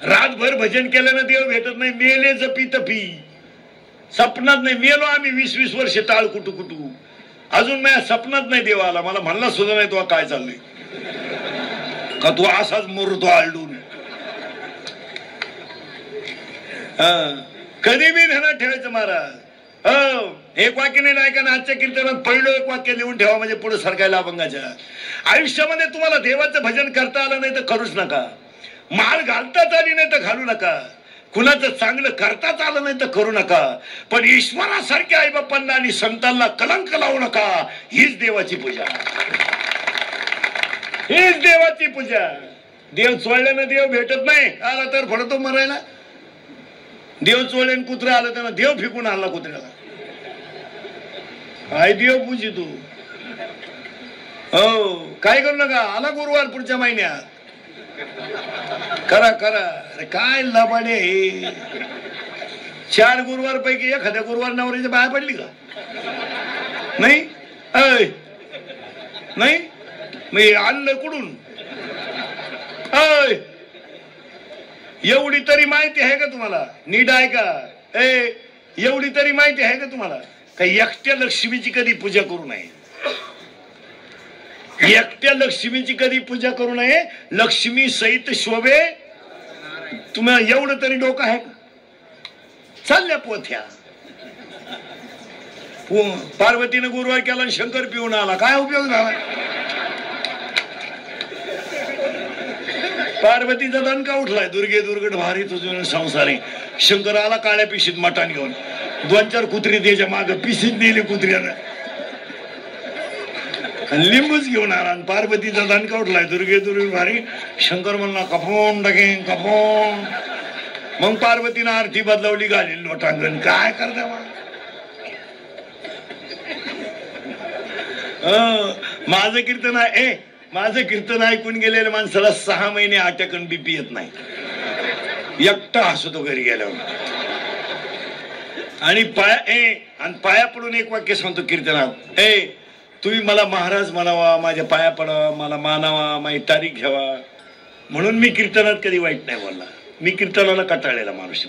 रातभर भजन केल्यानं देव भेटत नाही. मेले जपी तपी सपनात नाही. मेलो आम्ही 20-20 वर्ष टाळ कुटू कुटू, अजून माझ्या सपनात नाही देव आला. मला म्हणला सुद्धा नाही तो काय चाललंय का, तू असाच मरतो आलडून. कधी बी ध्यानात ठेवायचं महाराज. एक वाक्य नाही ऐका ना, आजच्या कीर्तनात पहिलं एक वाक्य लिहून ठेवा, म्हणजे पुढे सरकायला अभंगाच्या. आयुष्यामध्ये तुम्हाला देवाचं भजन करता आलं नाही तर करूच नका. माळ घालताच आली नाही तर घालू नका. कुणाचं चांगलं करताच आलं नाही तर करू नका. पण ईश्वरासारख्या आई बापांना आणि संतांना कलंक लावू नका. हीच देवाची पूजा, हीच देवाची पूजा. देव चोळल्यानं देव भेटत नाही, आला तर फडतो मरायला. देव चोळल्यानं कुत्रा आलं त्यांना देव फेकून आला कुत्र्याला. काय देव पूजी तू. हो काय करू नका, आला गुरुवार पुढच्या महिन्यात. करा करा. अरे काय लबाडे हे. 4 गुरुवार पैकी एखाद्या गुरुवार नवऱ्याच्या बाहेर पडली का? नाही नाही. मी आणलं कुठून? एवढी तरी माहिती आहे का तुम्हाला? नीट आहे का? एवढी तरी माहिती आहे का तुम्हाला? काही एकट्या लक्ष्मीची कधी पूजा करू नये. एकट्या लक्ष्मीची कधी पूजा करू नये. लक्ष्मी सहित शोभे. तुम्हाला एवढं तरी डोकं आहे का? चालल्या पोथ्या. पार्वतीनं गुरुवार केला आणि शंकर पिऊन आला, काय उपयोग झाला? पार्वतीचा दणका उठलाय, दुर्गे दुर्गट भारी तुझं संसारी. शंकर आला काळ्या पिशीत मटण घेऊन, 2-4 कुत्री त्याच्या माग पिशीत नेली कुत्र्यानं, लिंबूच घेऊन आला. पार्वतीचा दणका उठलाय, दुर्गे दुर्गे भारी. शंकर म्हणला कफोन टाके कफोन. मग पार्वतीनं आरती बदलावली, घाली लोटांगण. काय करता मग? माझं कीर्तन आहे, माझं कीर्तन ऐकून गेलेल्या माणसाला 6 महिने अटॅकन बीपी येत नाही. एकटा हसतो घरी गेल्यावर. आणि पाया पडून एक वाक्य सांगतो कीर्तनात, तुम्ही मला महाराज म्हणावा, माझ्या पाया पडावा, मला मानावा, माझी तारीख घ्यावा. म्हणून मी कीर्तनात कधी वाईट नाही बोलला. मी कीर्तनाला कटाळलेला माणूस.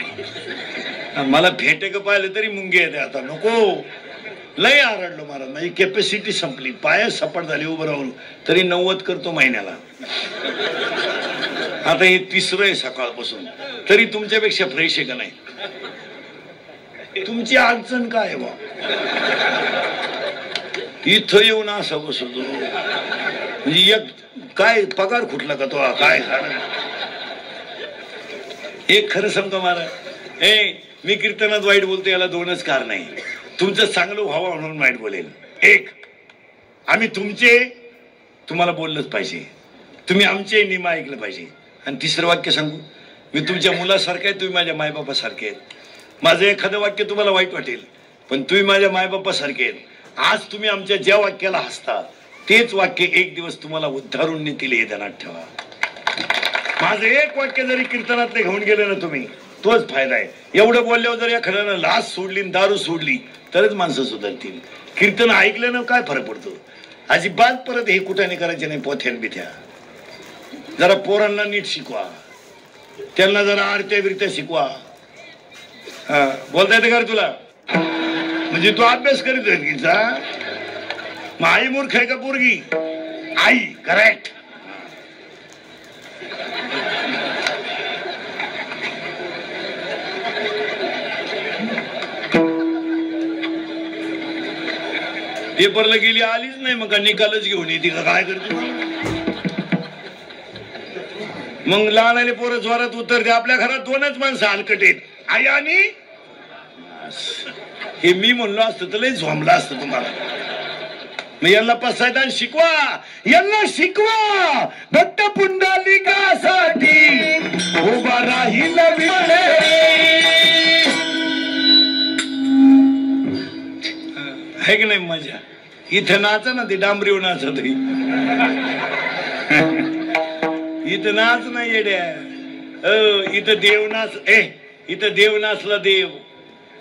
मला फेटे का पाहिलं तरी मुंगे येते. आता नको, लय आरडलो महाराज, माझी कॅपॅसिटी संपली. पाय सपाट झाले उभं राहून, तरी 90 करतो महिन्याला. आता हे 3रं आहे सकाळपासून, तरी तुमच्यापेक्षा फ्रेश आहे का नाही? तुमची अडचण काय आहे बा? इथं येऊन असं बसतो म्हणजे एक काय पगार खुटला का तो? काय झालं? एक खरं सांगतो महाराज, मी कीर्तनात वाईट बोलतो याला 2च कारण आहे. तुमचं चांगलं व्हावं म्हणून वाईट बोलेल. एक, आम्ही तुम्हाला बोललंच पाहिजे, तुम्ही आमचे नियम ऐकलं पाहिजे. आणि 3रं वाक्य सांगू, मी तुमच्या मुलासारखं आहे, तुम्ही माझ्या मायबापासारखे आहेत. माझं एखादं वाक्य तुम्हाला वाईट वाटेल, पण तुम्ही माझ्या मायबापासारखे आहेत. आज तुम्ही आमच्या ज्या वाक्याला हसता, तेच वाक्य एक दिवस तुम्हाला उद्धारून नेतील, हे ध्यानात ठेवा. माझं एक वाक्य जरी कीर्तनातले घेऊन गेले ना तुम्ही, तोच फायदा आहे. एवढं बोलल्यावर जर एखाद्यानं लाच सोडली, दारू सोडली, तरच माणसं सुधारतील. कीर्तन ऐकल्यानं काय फरक पडतो? अजिबात परत हे कुठाने करायचे नाही. पोथ्यान बिथ्या जरा पोरांना नीट शिकवा, त्यांना जरा आरत्या बिरत्या शिकवा. बोलता येते का तुला? म्हणजे तू अभ्यास करीत आहे तिचा? मग आई मूर्ख आहे का पोरगी? आई करेक्ट. पेपरला गेली, आलीच नाही, मग निकालच घेऊन येते का? काय करते? मग लहान आले पोरं जोरात उत्तर दे. आपल्या घरात 2च माणसं हलकट आहेत, आई आणि हे. मी म्हणलो असतं तर लय झोंबला असतं तुम्हाला. मग यांना पसायदान शिकवा, यांना शिकवा. भक्त पुंडलिकासाठी उभा राहील आहे की नाही मजा? इथं नाच ना, ते डांबरीव नाचत. इथं नाच नाही येड्या. इथं देव नाच. इथं देव नाचला देव.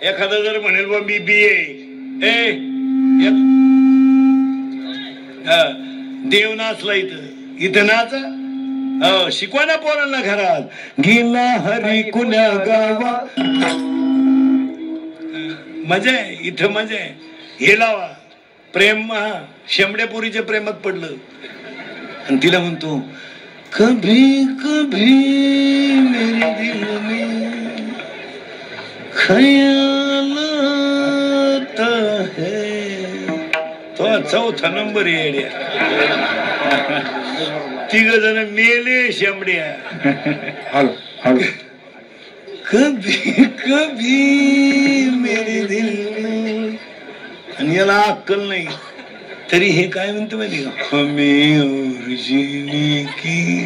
एखादा जर म्हणेल बा मी BA, देव नाचला इथं नाचा. शिकवा ना पोरांना घरात. गेला हरी कुण्या गावा. मजा आहे इथं, मजा आहे. हे लावा प्रेम. शेंबड्यापुरीच्या प्रेमात पडलं आणि तिला म्हणतो कभी कभी मेरे दिल में ख्याल आता है. तो 4था नंबर येड्या. 3 जण मेले शेंबड्या. कभी कभी मेरे दिल में. आणि याला अक्कल नाही, तरी हे काय म्हणतो माहिती का? हमें और जीने की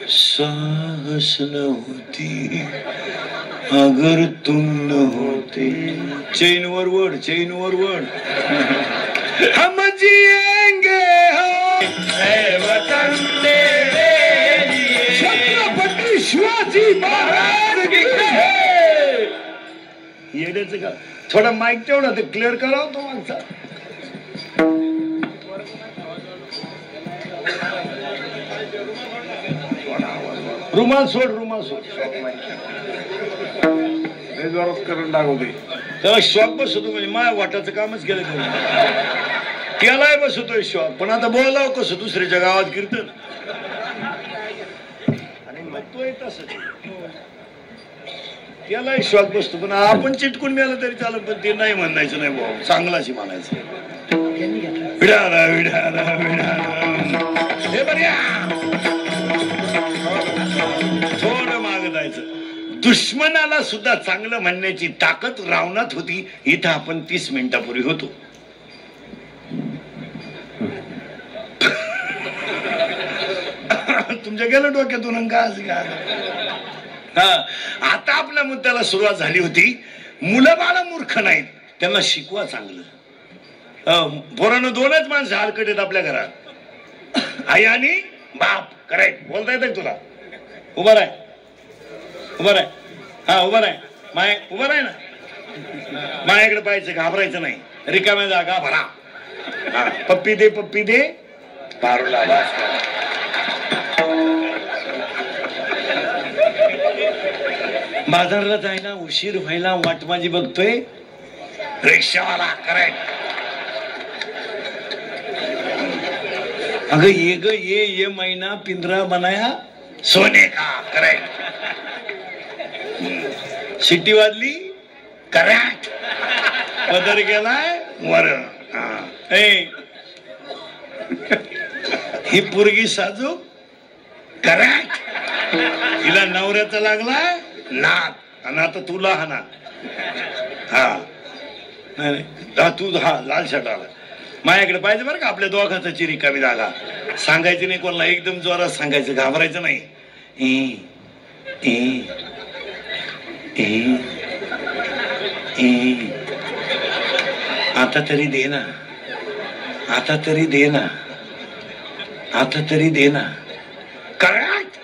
साहस न होती अगर तुम न होते. चैन वरवड हम जिएंगे छत्रपती शिवाजी महाराज की येड्याचं का थोडा माईक तेवढा ते क्लिअर करावं तो मागचा. रुमाल सोड करून दाखवते त्याला शॉक बसवतो म्हणजे माया वाटाचं कामच केलं त्यालाही बसवतोय शॉक. पण आता बोलाव कसं दुसऱ्याच्या गावात कीर्तन आणि म्हणतोय तसं त्यालाही शॉक बसतो. पण आपण चिटकून मिळालं तरी चालत पण ते नाही म्हणायचं नाही भाऊ चांगलाच म्हणायचं. विडारा हे बऱ्या थोडं माग जायचं. दुश्मनाला सुद्धा चांगलं म्हणण्याची ताकद रावणात होती. इथं आपण 30 मिनिटापूर्वी होतो. तुमच्या गेलं डोक्यातून का आता आपल्या मुद्द्याला सुरुवात झाली होती. मुलं बाळ मूर्ख नाहीत त्यांना शिकवा चांगलं. पोरानं 2च माणसं हलकट आहेत आपल्या घरात आई आणि बाप. करेक्ट बोलता येत तुला. उभा राय हा उभा राय माय उभा राय ना मायाकडे पाहायचं घाबरायचं नाही. रिकाम्या जागा भरा. पप्पी दे पारूला बाजारला जायला उशीर व्हायला वाट माझी बघतोय रिक्षावाला. करेक्ट अगं ये महिना पिंजरा बनाया सोने का. करेक्ट शिट्टी वाजली. करेक्ट पदर गेलाय वर. ही पोरगी साजूक. करेक्ट हिला नवऱ्याचा लागलाय नाक आणि आता तुला हा ना. हा नाही तू हा लाल शर्ट आला माझ्याकडे पाहिजे बरं का. आपल्या दोघांचा चिरी कमी जागा सांगायची नाही कोणाला एकदम जोरात सांगायचं घाबरायचं नाही. आता तरी दे ना. करेक्ट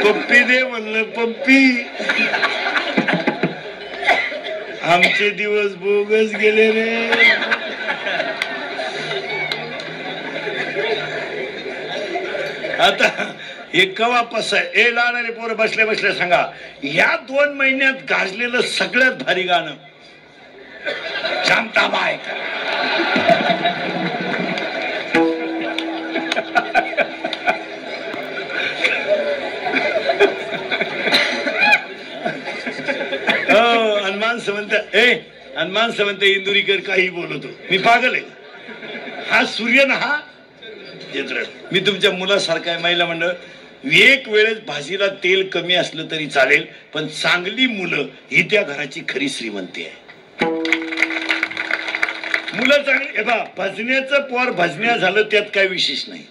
पप्पी दे म्हणलं. पप्पी आमचे दिवस बोगस गेले रे. आता हे कवा पस आहे. ए लहानाले पोरं बसले सांगा या 2 महिन्यात गाजलेलं सगळ्यात भारी गाणं शांताबाई. हनुमान समंत इंदुरीकर काही बोलतो मी पागल आहे. हा सूर्य ना हा चित्र. मी तुमच्या मुलासारखा आहे. महिला मंडळ एक वेळेस भाजीला तेल कमी असलं तरी चालेल पण चांगली मुलं ही त्या घराची खरी श्रीमंती आहे. मुलं चांगली हे बा भजण्याचं पोर भजण्या झालं त्यात काय विशेष नाही.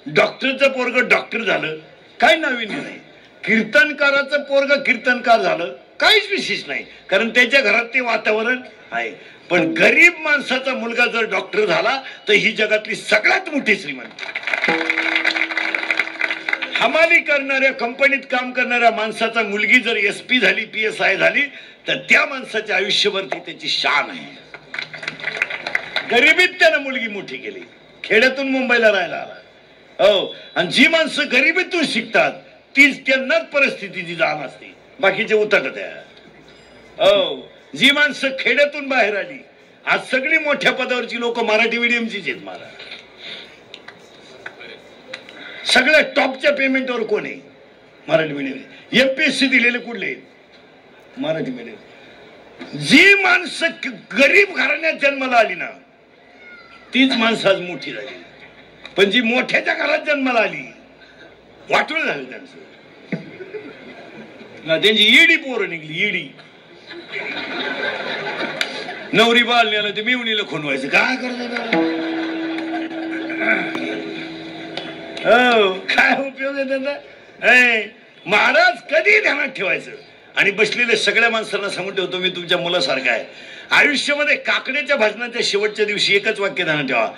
डॉक्टरचं पोरग डॉक्टर झालं काय नाविन्य नाही. कीर्तनकाराचं पोरग कीर्तनकार झालं काहीच विशेष नाही कारण त्याच्या घरात ते वातावरण आहे. पण गरीब माणसाचा मुलगा जर डॉक्टर झाला तर ही जगातली सगळ्यात मोठी श्रीमंती. हमाली करणाऱ्या कंपनीत काम करणाऱ्या माणसाचा मुलगी जर SP झाली PSI झाली तर त्या माणसाच्या आयुष्यभरती त्याची शान आहे. गरिबीत त्यानं मुलगी मोठी केली. खेड्यातून मुंबईला राहायला आला. हो आणि जी माणसं गरिबीतून शिकतात तीच त्यांनाच परिस्थितीची जाण असते. बाकीचे उतरत आहे. हो जी माणसं खेड्यातून बाहेर आली आज सगळी मोठ्या पदावरची लोक मराठी मीडियमचीच आहेत. मला सगळ्या टॉपच्या पेमेंटवर कोण आहे मराठी मीडियम. MPSC दिलेले कुठले मराठी मीडियम. जी माणसं गरीब घराण्यात जन्माला आली ना तीच माणसं आज मोठी झाली. पण जी मोठ्याच्या घरात जन्माला आली वाटून झालं त्यांचं. त्यांची ईडी पोरं निघली. ईडी नवरी बाल नेलं ते मिवणीला खुणवायचं काय करत हो काय उपयोग आहे त्याचा महाराज कधी ध्यानात ठेवायचं आणि बसलेल्या सगळ्या माणसांना सांगून ठेवतो मी तुमच्या मुलासारखा आहे आयुष्यामध्ये काकड्याच्या भाजनाच्या शेवटच्या दिवशी एकच वाक्य ध्यानात ठेवा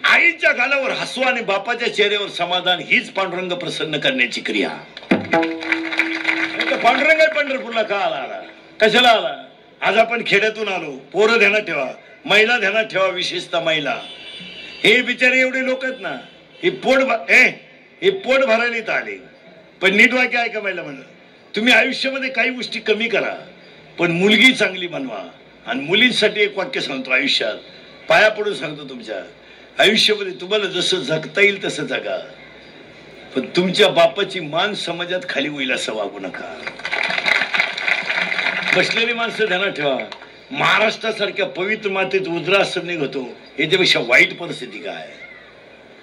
आईच्या गालावर हसू आणि बापाच्या चेहऱ्यावर समाधान हीच पांडुरंग प्रसन्न करण्याची क्रिया पांडुरंग पंढरपूरला का आला कशाला आला आज आपण खेड्यातून आलो पोरं ध्यानात ठेवा महिला ध्यानात ठेवा विशेषतः महिला हे बिचारे एवढे लोक आहेत ना हे पोट भरायला इथं आले पण नीट वाक्य ऐका महिला म्हणलं तुम्ही आयुष्यामध्ये काही गोष्टी कमी करा पण मुलगी चांगली बनवा आणि मुलींसाठी एक वाक्य सांगतो आयुष्यात पाया पडून सांगतो तुमच्या आयुष्यामध्ये तुम्हाला जसं जगता येईल तसं जगा पण तुमच्या बापाची मान समाजात खाली होईल असं वागू नका बसलेली माणसं ध्यानात ठेवा महाराष्ट्रासारख्या पवित्र मातेत वृद्धाश्रम निघतो याच्यापेक्षा वाईट परिस्थिती काय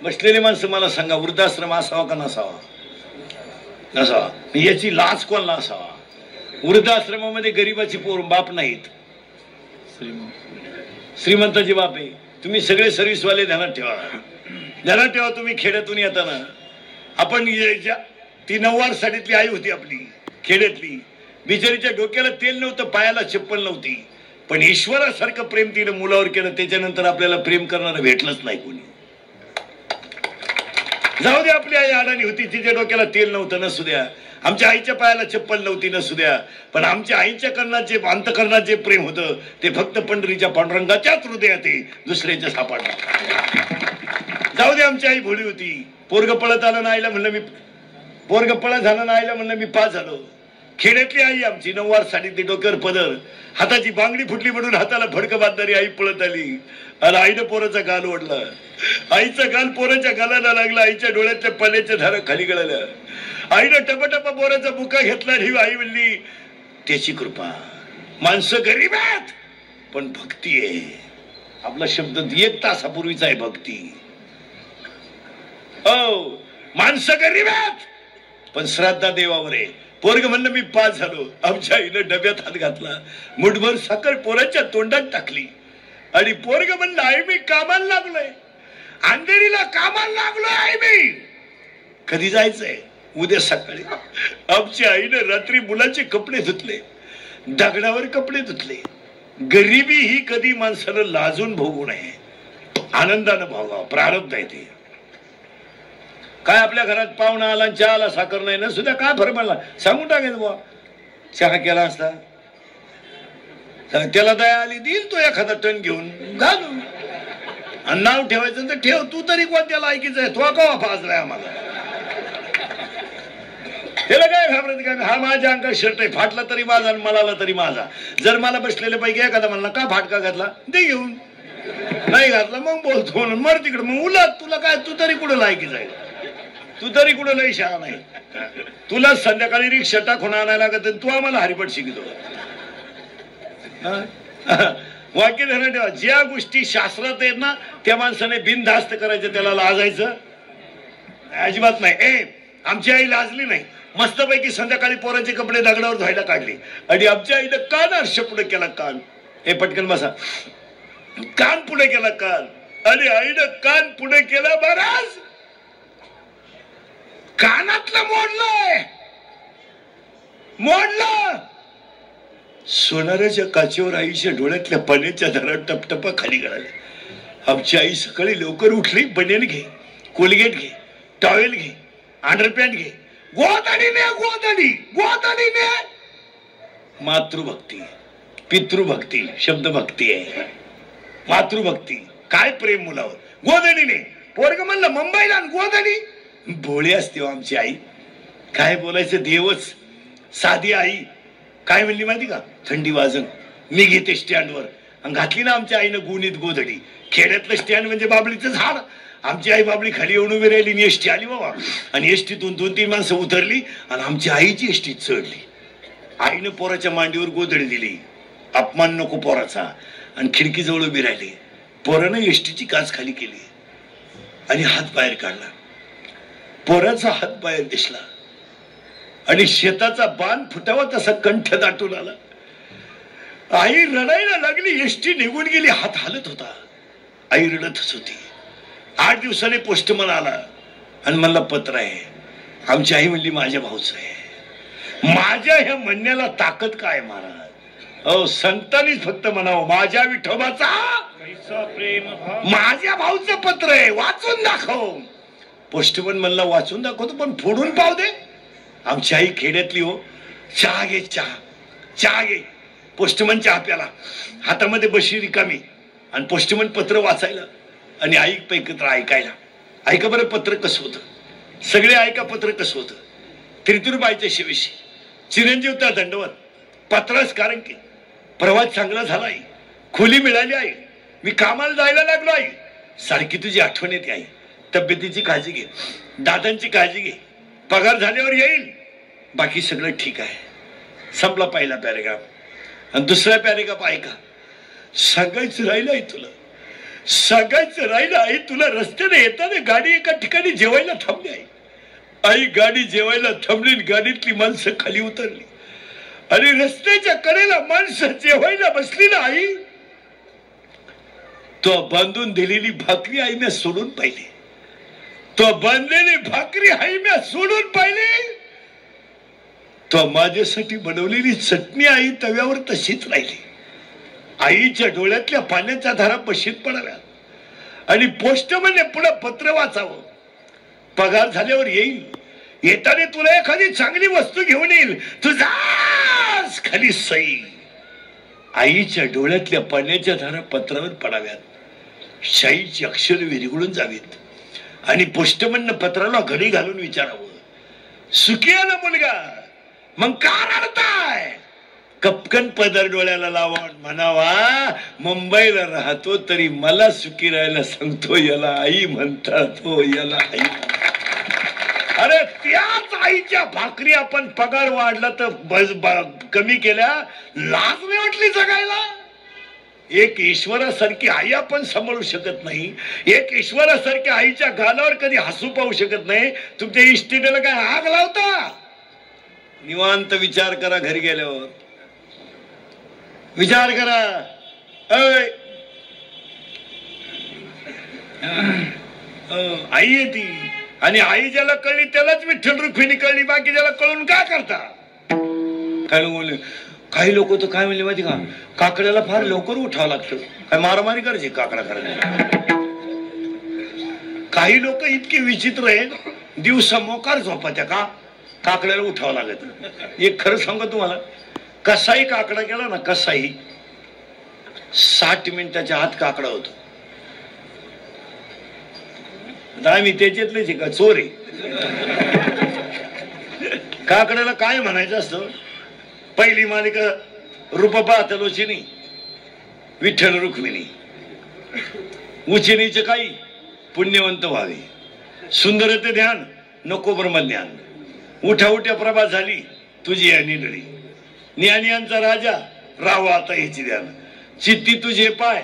बसलेली माणसं मला सांगा वृद्धाश्रम असावा का नसावा नसावा याची लाज कोणाला असावा वृद्धाश्रमामध्ये गरीबाची पोर बाप नाहीत श्रीमंताची बाप आहे तुम्ही सगळे सर्व्हिसवाले ध्यानात ठेवा तुम्ही खेड्यातून येताना आपण ती 9 साडीतली आई होती आपली खेड्यातली बिचारीच्या डोक्याला तेल नव्हतं पायाला चप्पल नव्हती पण ईश्वरासारखं प्रेम तिनं मुलावर केलं त्याच्यानंतर आपल्याला प्रेम करणारं भेटलंच नाही कोणी जाऊ दे आपली आई अडाणी होती तिच्या डोक्याला तेल नव्हतं नसू द्या आमच्या आईच्या पायाला चप्पल नव्हती नसू द्या पण आमच्या आईच्या कर्णाचे अंतकरणाचे प्रेम होतं ते फक्त पंढरीच्या पांडुरंगाच्याच हृदयात दुसऱ्याच्या सापडला जाऊ दे आमची आई भोळी होती पोरग पळत आलं ना आईला म्हणलं मी पोरग पळत झालं ना आईला म्हणलं मी पास झालो खेड्यातली आई आमची 9 साडीतली डोक्यावर पदर हाताची बांगडी फुटली म्हणून हाताला फडकं बांधणारी आई पळत आली आणि आईनं पोराचा गाल ओढला आईचा गाल पोराच्या गालाला लागला आईच्या डोळ्यातल्या पाण्याच्या धारा खाली गळाल्या आईनं टपाटपा पोराचा बुका घेतला ही आई म्हणली त्याची कृपा माणसं गरीब आहेत पण भक्ती आहे आपला शब्द 1 तासापूर्वीचा आहे भक्ती हो माणसं गरीब आहेत पण श्राद्धा देवावर आहे पोरग म्हणलं मी पास झालो आमच्या आईनं डब्यात हात घातला मुठभर साखर पोराच्या तोंडात टाकली आणि पोरग म्हणलं आई मी कामाला लागलोय अंधेरीला कामाला लागलोय आई मी कधी जायचंय उद्या सकाळी आमच्या आईनं रात्री मुलाचे कपडे धुतले दगडावर कपडे धुतले गरिबी ही कधी माणसाला लाजून भोगू नये आनंदानं भोगावं प्रारब्ध आहे ते काय आपल्या घरात पाहुणा आला चहा आला साखर नाही ना सुद्धा काय फरक पडला सांगून टाकायचं बुवा चहा केला असता त्याला दया आली देईल तो एखादा टन घेऊन घालू आणि नाव ठेवायचं तर ठेव तू तरी कोणत्या लायकीच आहे तो का फाजलाय आम्हाला त्याला काय घाबरत काय हा माझ्या अंगात शर्ट आहे फाटला तरी माझा आणि मलाला तरी माझा जर मला बसलेल्या पैकी एखादा म्हणला का फाटका घातला दे घेऊन नाही घातला मग बोलतो म्हणून मर तिकडे मग उलट तुला काय तू तरी कुठं लायकीच आहे तू तरी कुठं लई शहा नाही तुला संध्याकाळी रिक्षा टाकून आणायला लागत तू आम्हाला हरिपट शिकतो वाक्य ध्यानात ठेवा ज्या गोष्टी शास्त्रात आहेत ना त्या माणसाने बिनधास्त करायचं त्याला लाजायचं अजिबात नाही आमची आई लाजली नाही मस्तपैकी संध्याकाळी पोराचे कपडे दगडावर धुवायला काढले आणि आमच्या आईनं कान आरशा पुढे केला कान पटकन बसा कान पुढे केला कान आणि आईनं कान पुढे केला महाराज कानातलं मोडलं सोनाराच्या काचेवर आईच्या डोळ्यातल्या पाण्याच्या धारा टपटपा खाली गळाल्या आमची आई सकाळी लवकर उठली बनियन घे कोलगेट घे टॉवेल घे अंडरपॅन्ट घे गोदाडीने मातृभक्ती पितृभक्ती शब्दभक्ती आहे मातृभक्ती काय प्रेम मुलावर गोदडीने पोरग म्हणलं मुंबईला गोदडी भोळी असते आमची आई काय बोलायचं देवच साधी आई काय म्हणली माहिती का थंडी वाजन मी घेते स्टँडवर आणि घातली ना आमच्या आईनं गुणीत गोधडी खेड्यातलं स्टँड म्हणजे बाबळीचं झाड आमची आई बाबळी खाली येऊन उभी राहिली आणि एसटी आली बाबा आणि एसटीतून 2-3 माणसं उतरली आणि आमची आईची एसटी चढली आईनं पोराच्या मांडीवर गोधडी दिली अपमान नको पोराचा आणि खिडकीजवळ उभी राहिली पोरानं एसटीची काच खाली केली आणि हात बाहेर काढला पोराचा हात बाहेर दिसला आणि शेताचा बाण फुटावा तसा कंठ दाटून आला आई रडायला लागली. एसटी निघून गेली. हात हालत होता. आई रडतच होती. 8 दिवसाने पोस्टमन आला आणि म्हणला पत्र आहे. आमची आई म्हणली माझ्या भाऊचं आहे. माझ्या ह्या म्हणण्याला ताकद काय महाराज? अहो संतांनीच फक्त म्हणावं माझ्या विठोबाचा प्रेम माझ्या भाऊचं पत्र आहे, वाचून दाखव. पोस्टमन म्हणला वाचून दाखवतो पण फोडून पाव दे. आमची आई खेड्यातली हो. चहा घे, चहा घे. पोस्टमन चहा प्याला. हातामध्ये बशी रिकामी आणि पोस्टमन पत्र वाचायला आणि आई पैकत्र ऐकायला. ऐका बरं पत्र कसं होतं. सगळे ऐका पत्र कसं होतं. त्रितुरबाईच्या शिवेशी चिरंजीव त्या दंडवत. पत्रास कारण की प्रवास चांगला झाला आई. खोली मिळाली आई. मी कामाला जायला लागलो आई. सारखी तुझी आठवण येते आई. तब्येतीची काळजी घे, दादांची काळजी घे. पगार झाल्यावर येईल. बाकी सगळं ठीक आहे. संपला पहिला पॅरेग्राफ. आणि दुसरा पॅरेग्राफ ऐका. सांगायचं राहिलं आहे तुला. सांगायचं राहिलं आहे तुला. रस्त्याने येताना गाडी एका ठिकाणी जेवायला थांबली आहे. आई गाडी जेवायला थांबली. गाडीतली माणसं खाली उतरली आणि रस्त्याच्या कडेला माणसं जेवायला बसली ना आई. तो बांधून दिलेली भाकरी आई मी सोडून पाहिली. तो बांधलेली भाकरी आई मी सोडून पाहिली. तो माझ्यासाठी बनवलेली चटणी आई तव्यावर तशीच राहिली. आईच्या डोळ्यातल्या पाण्याच्या धारा बशीत पडाव्या आणि पोस्टमनने पुढे पत्र वाचावं. पगार झाल्यावर येईल. येताना तुला एखादी चांगली वस्तू घेऊन येईल. तुझा खाली सई. आईच्या डोळ्यातल्या पाण्याच्या धारा पत्रावर पडाव्यात. शाईची अक्षर विरघळून जावीत आणि पोस्टमननं पत्राला घडी घालून विचारावं सुखी आला मुलगा मग का रडताय. कपकन पदर डोळ्याला लावून म्हणावा मुंबईला राहतो तरी मला सुखी राहायला सांगतो. याला आई म्हणतात. हो याला आई. अरे त्याच आईच्या भाकरी आपण पगार वाढला तर कमी केल्या. लाज नाही वाटली जगायला. एक ईश्वरासारखी आई आपण सांभाळू शकत नाही. एक ईश्वरासारख्या आईच्या गालावर कधी हसू पाहू शकत नाही. तुमच्या इस्टेटला काय आग लावता. निवांत विचार करा. घरी गेल्यावर विचार करा. आई आहे ती. आणि आई ज्याला कळली त्यालाच विठ्ठल रुक्मिणी कळली. बाकी ज्याला कळून काय करता. काय बोलले काही लोक तर काय म्हणले माहिती का. काकड्याला फार लवकर उठावं लागतं. काय मारामारी करायची काकडा करायला. काही लोक इतके विचित्र आहेत. दिवसा मोकार झोपात्या का काकड्याला उठावं लागत. एक खरं सांगा तुम्हाला. कसाही काकडा केला ना कसाही 60 मिनिटाच्या आत काकडा होतो. आम्ही त्याच्यातलेच का चोर आहे. काकड्याला काय म्हणायचं असतं. पहिली मालिका रूपपा तलोचिनी विठ्ठल रुक्मिणी. उचिनीचे काही पुण्यवंत व्हावे. सुंदरते ध्यान नको ब्रह्मज्ञान. उठा उठ्या प्रभा झाली तुझी या निडळी. ज्ञानियांचा राजा राहावा आता ह्याची ध्यान. चित्ती तुझे पाय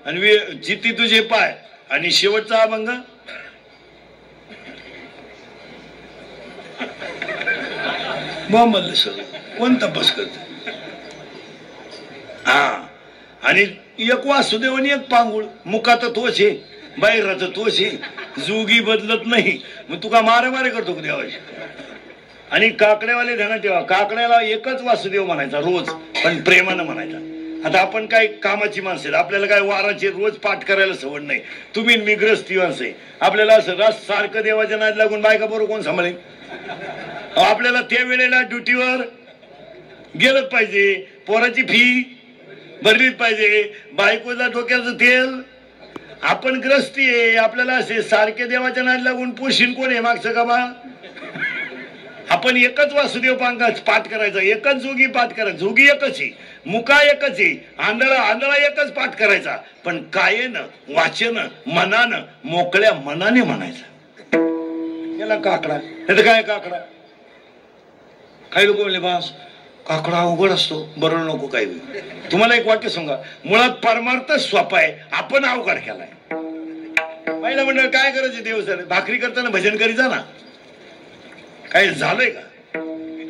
आणि चित्ती तुझे पाय आणि शेवटचा अभंग मोहम्मद सर कोण तपास करत. हा आणि एक वासुदेव आणि एक पांगुळ. मुखात तोच आहे बाहेरचं तोच आहे. जुगी बदलत नाही. मग तू का मारे करतो का देवाची. आणि काकड्यावाले ध्यानात ठेवा. काकड्याला एकच वासुदेव म्हणायचा रोज पण प्रेमानं म्हणायचा. आता आपण काय कामाची माणसं आहेत. आपल्याला काय वाराचे रोज पाठ करायला सवड नाही. तुम्ही मी ग्रस्ती माणसं. आपल्याला असं रस सारखं देवाच्या नाद लागून बायका बरोबर कोण सांभाळेल. आपल्याला त्या वेळेला ड्युटीवर गेलंच पाहिजे. पोराची फी भरलीच पाहिजे. बायकोला डोक्याचं तेल. आपण ग्रस्ती आहे. आपल्याला असे सारखे देवाच्या नाद लागून पोशीन कोण आहे मागचं का बा. आपण एकच वासुदेव पाठ करायचा. एकच जोगी पाठ करायचा. जोगी एकच आहे. मुका एकच आहे. आंधळा एकच पाठ करायचा. पण कायेनं वाचेनं मनानं मोकळ्या मनाने म्हणायचा. याला काकडा. हे तर काय काकडा. काही लोक म्हणले बास काकडा अवघड असतो. बरं नको काही. तुम्हाला एक वाक्य सांगा. मुळात परमार्थ सोपा आहे. आपण अवघड केलाय. पहिला मंडळ काय करायचे देवस्थान भाकरी करताना भजन करीत जा ना. काय झालंय का.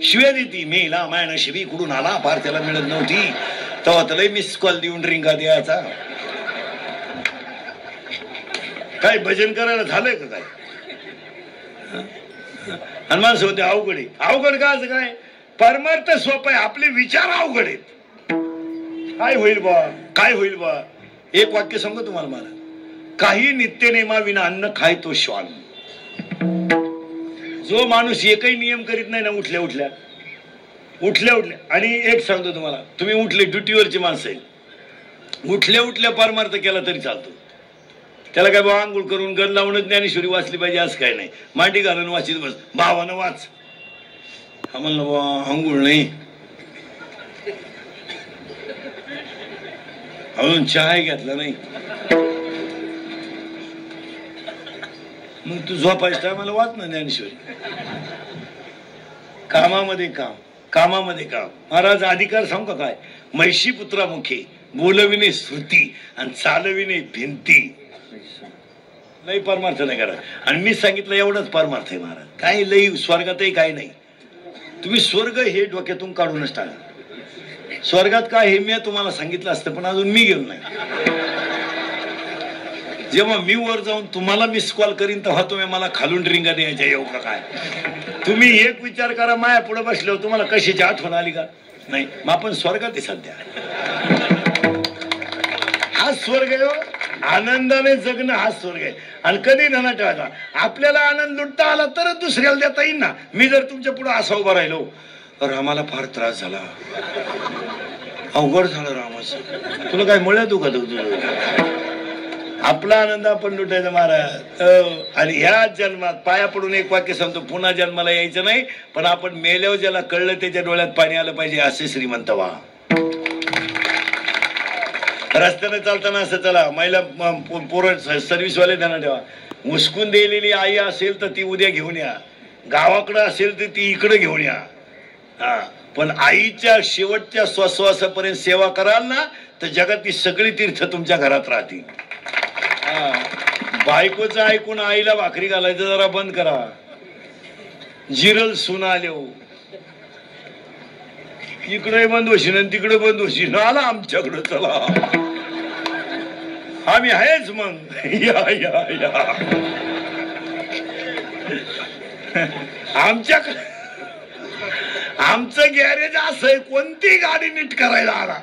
शिव्या देती मेला मायना शिवी कुठून आला पार त्याला मिळत नव्हती. तेव्हा तर मिस कॉल देऊन रिंगा द्यायचा. काय भजन करायला झालंय का काय? आणि माणसं होते अवघड आहे. अवघड का असं काय? परमार्थ सोपं आहे, आपले विचार अवघड आहेत. काय होईल बा, काय होईल बा? एक वाक्य सांगू तुम्हाला, मला काही नित्यनेमा विना अन्न खाय तो श्वान. जो माणूस एकही नियम करीत नाही ना, उठल्या उठल्या आणि एक सांगतो तुम्हाला, तुम्ही उठले, ड्युटीवरची माणसं आहे, उठल्या उठल्या परमार्थ केला तरी चालतो. त्याला काय बा आंघोळ करून गण लावून ज्ञानेश्वरी वाचली पाहिजे असं काय नाही. मांडी घालून वाचित बस, भावानं वाच. हा म्हणलं बा आंघोळ नाही, अजून चहा घेतला नाही, मग तू झोपायचं मला वाच ना ज्ञानेश्वरी. कामामध्ये काम, कामामध्ये काम. महाराज अधिकार सांगू का काय? म्हैशी पुत्रामुखे बोलविणे श्रुती आणि चालविणे भिंती. लई परमार्थ नाही करा. आणि मी सांगितलं एवढंच परमार्थ आहे महाराज. काही लई स्वर्गातही काही नाही. तुम्ही स्वर्ग हे डोक्यातून काढूनच टाका. स्वर्गात काय हे मी तुम्हाला सांगितलं असतं, पण अजून मी गेलो नाही. जेव्हा मी वर जाऊन तुम्हाला मिस कॉल करीन तेव्हा तुम्ही मला खालून रिंगा द्यायच्या येऊ का काय? तुम्ही एक विचार करा, माया पुढे बसल्यावर तुम्हाला कशाची आठवण आली का? नाही. मग आपण स्वर्गात आहे सध्या. हा स्वर्ग आहे, आनंदाने जगणं हा स्वर्ग आहे. आणि कधी धना ठेवायचा, आपल्याला आनंद लुटता आला तरच दुसऱ्याला देता येईल ना. मी जर तुमच्या पुढे असा उभा राहिलो, तर आम्हाला फार त्रास झाला, अवघड झालं रामाचं, तुला काय मुळ्या दुखत तुझं. आपला आनंद आपण लुटायचा महाराज. आणि ह्या जन्मात पाया पडून एक वाक्य सांगतो, पुन्हा जन्माला यायचं नाही, पण आपण मेल्यावर ज्याला कळलं त्याच्या डोळ्यात पाणी आलं पाहिजे असे श्रीमंत व्हा. रस्त्याने चालताना असं चला. महिला पोरं सर्व्हिसवाले त्यांना ठेवा. मुस्कून दिलेली आई असेल तर ती उद्या घेऊन या, गावाकडे असेल तर ती इकडे घेऊन या. हा, पण आईच्या शेवटच्या श्वासापर्यंत सेवा कराल ना, तर जगातली सगळी तीर्थ तुमच्या घरात राहतील. बायकोचं ऐकून आईला भाकरी घालायचं जरा बंद करा. जिरल सुना आले हो, इकडे बंद होशील आणि तिकडे बंद होशील. आला आमच्याकडे, चला आम्ही आहेच मग. या या या आमच्याकडे. आमचं गॅरेज असं आहे, कोणती गाडी नीट करायला आला.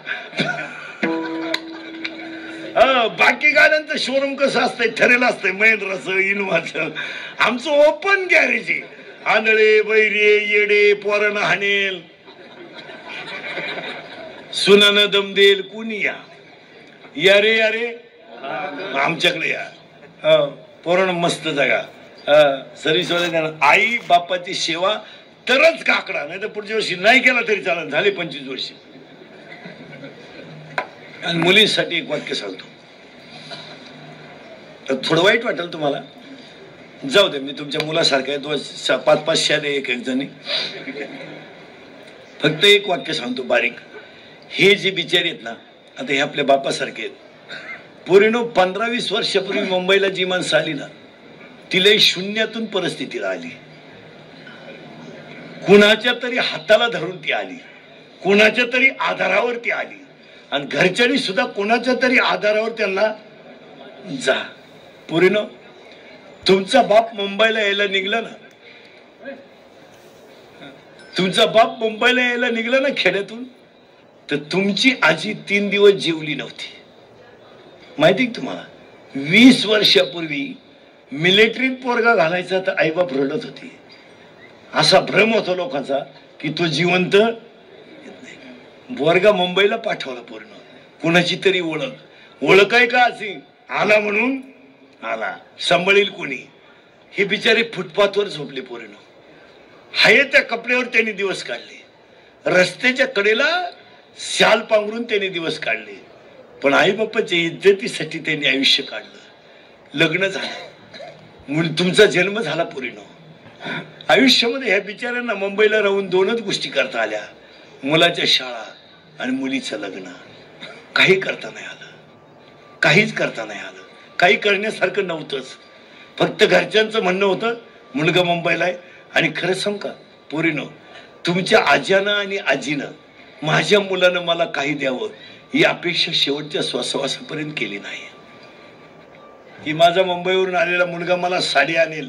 बाकी गाड्यांचं शोरूम कसं असतंय, ठरेल असतंय, महिंद्राचं, इनोव्हाचं. आमचं ओपन गॅरेज आहे. आंधळे बैरे येडे पोरानं हाणेल, सुनानं दम देईल, कुणी या या रे या रे आमच्याकडे या. पोरानं मस्त जगा. सर्व्हिसवाले त्यांना आई बापाची सेवा तरच काकडा, नाही तर पुढच्या वर्षी नाही केला तरी चालत. झाले 25 वर्षी. आणि मुलींसाठी एक वाक्य सांगतो, तर थोडं वाईट वाटेल तुम्हाला, जाऊ दे. मी तुमच्या मुलासारखं आहे, 5-5 शाळे एक जणी. फक्त एक वाक्य सांगतो बारीक. हे जे बिचारे आहेत ना, आता हे आपल्या बापासारखे आहेत. पोरीनो 15-20 वर्षापूर्वी मुंबईला जी माणसं आली ना, तिला शून्यातून परिस्थितीला आली. कुणाच्या तरी हाताला धरून ती आली, कुणाच्या तरी आधारावर ती आली. आणि घरच्यांनी सुद्धा कोणाच्या तरी आधारावर त्यांना जा. पोरीनो, तुमचा बाप मुंबईला यायला निघला ना, तुमचा बाप मुंबईला यायला निघला ना खेड्यातून, तर तुमची आजी 3 दिवस जेवली नव्हती. माहिती का तुम्हाला? 20 वर्षापूर्वी मिलिटरीत पोरगा घालायचा तर आईबाप रडत होती. असा भ्रम होता लोकांचा की तो जिवंत पोरगा मुंबईला पाठवला. पूर्ण कुणाची तरी ओळख आहे का अशी, आला म्हणून आला, सांभाळील कोणी. हे बिचारे फुटपाथवर झोपले. पोरीनं हाय त्या कपड्यावर त्यांनी दिवस काढले, रस्त्याच्या कडेला शाल पांघरून त्यांनी दिवस काढले. पण आई बाप्पाच्या इज्जतीसाठी त्यांनी आयुष्य काढलं. लग्न झालं, तुमचा जन्म झाला. पोरीनं आयुष्यामध्ये ह्या बिचाऱ्यांना मुंबईला राहून 2च गोष्टी करता आल्या, मुलाच्या शाळा आणि मुलीचं लग्न. काही करता नाही आलं, काहीच करता नाही आलं. काही करण्यासारखं नव्हतंच. फक्त घरच्यांचं म्हणणं होतं मुलगा मुंबईला आहे. आणि खरं सांग का पोरीनो, तुमच्या आज्यानं आणि आजीनं माझ्या मुलानं मला काही द्यावं ही अपेक्षा शेवटच्या श्वासापर्यंत केली नाही की माझा मुंबईवरून आलेला मुलगा मला साडी आणेल,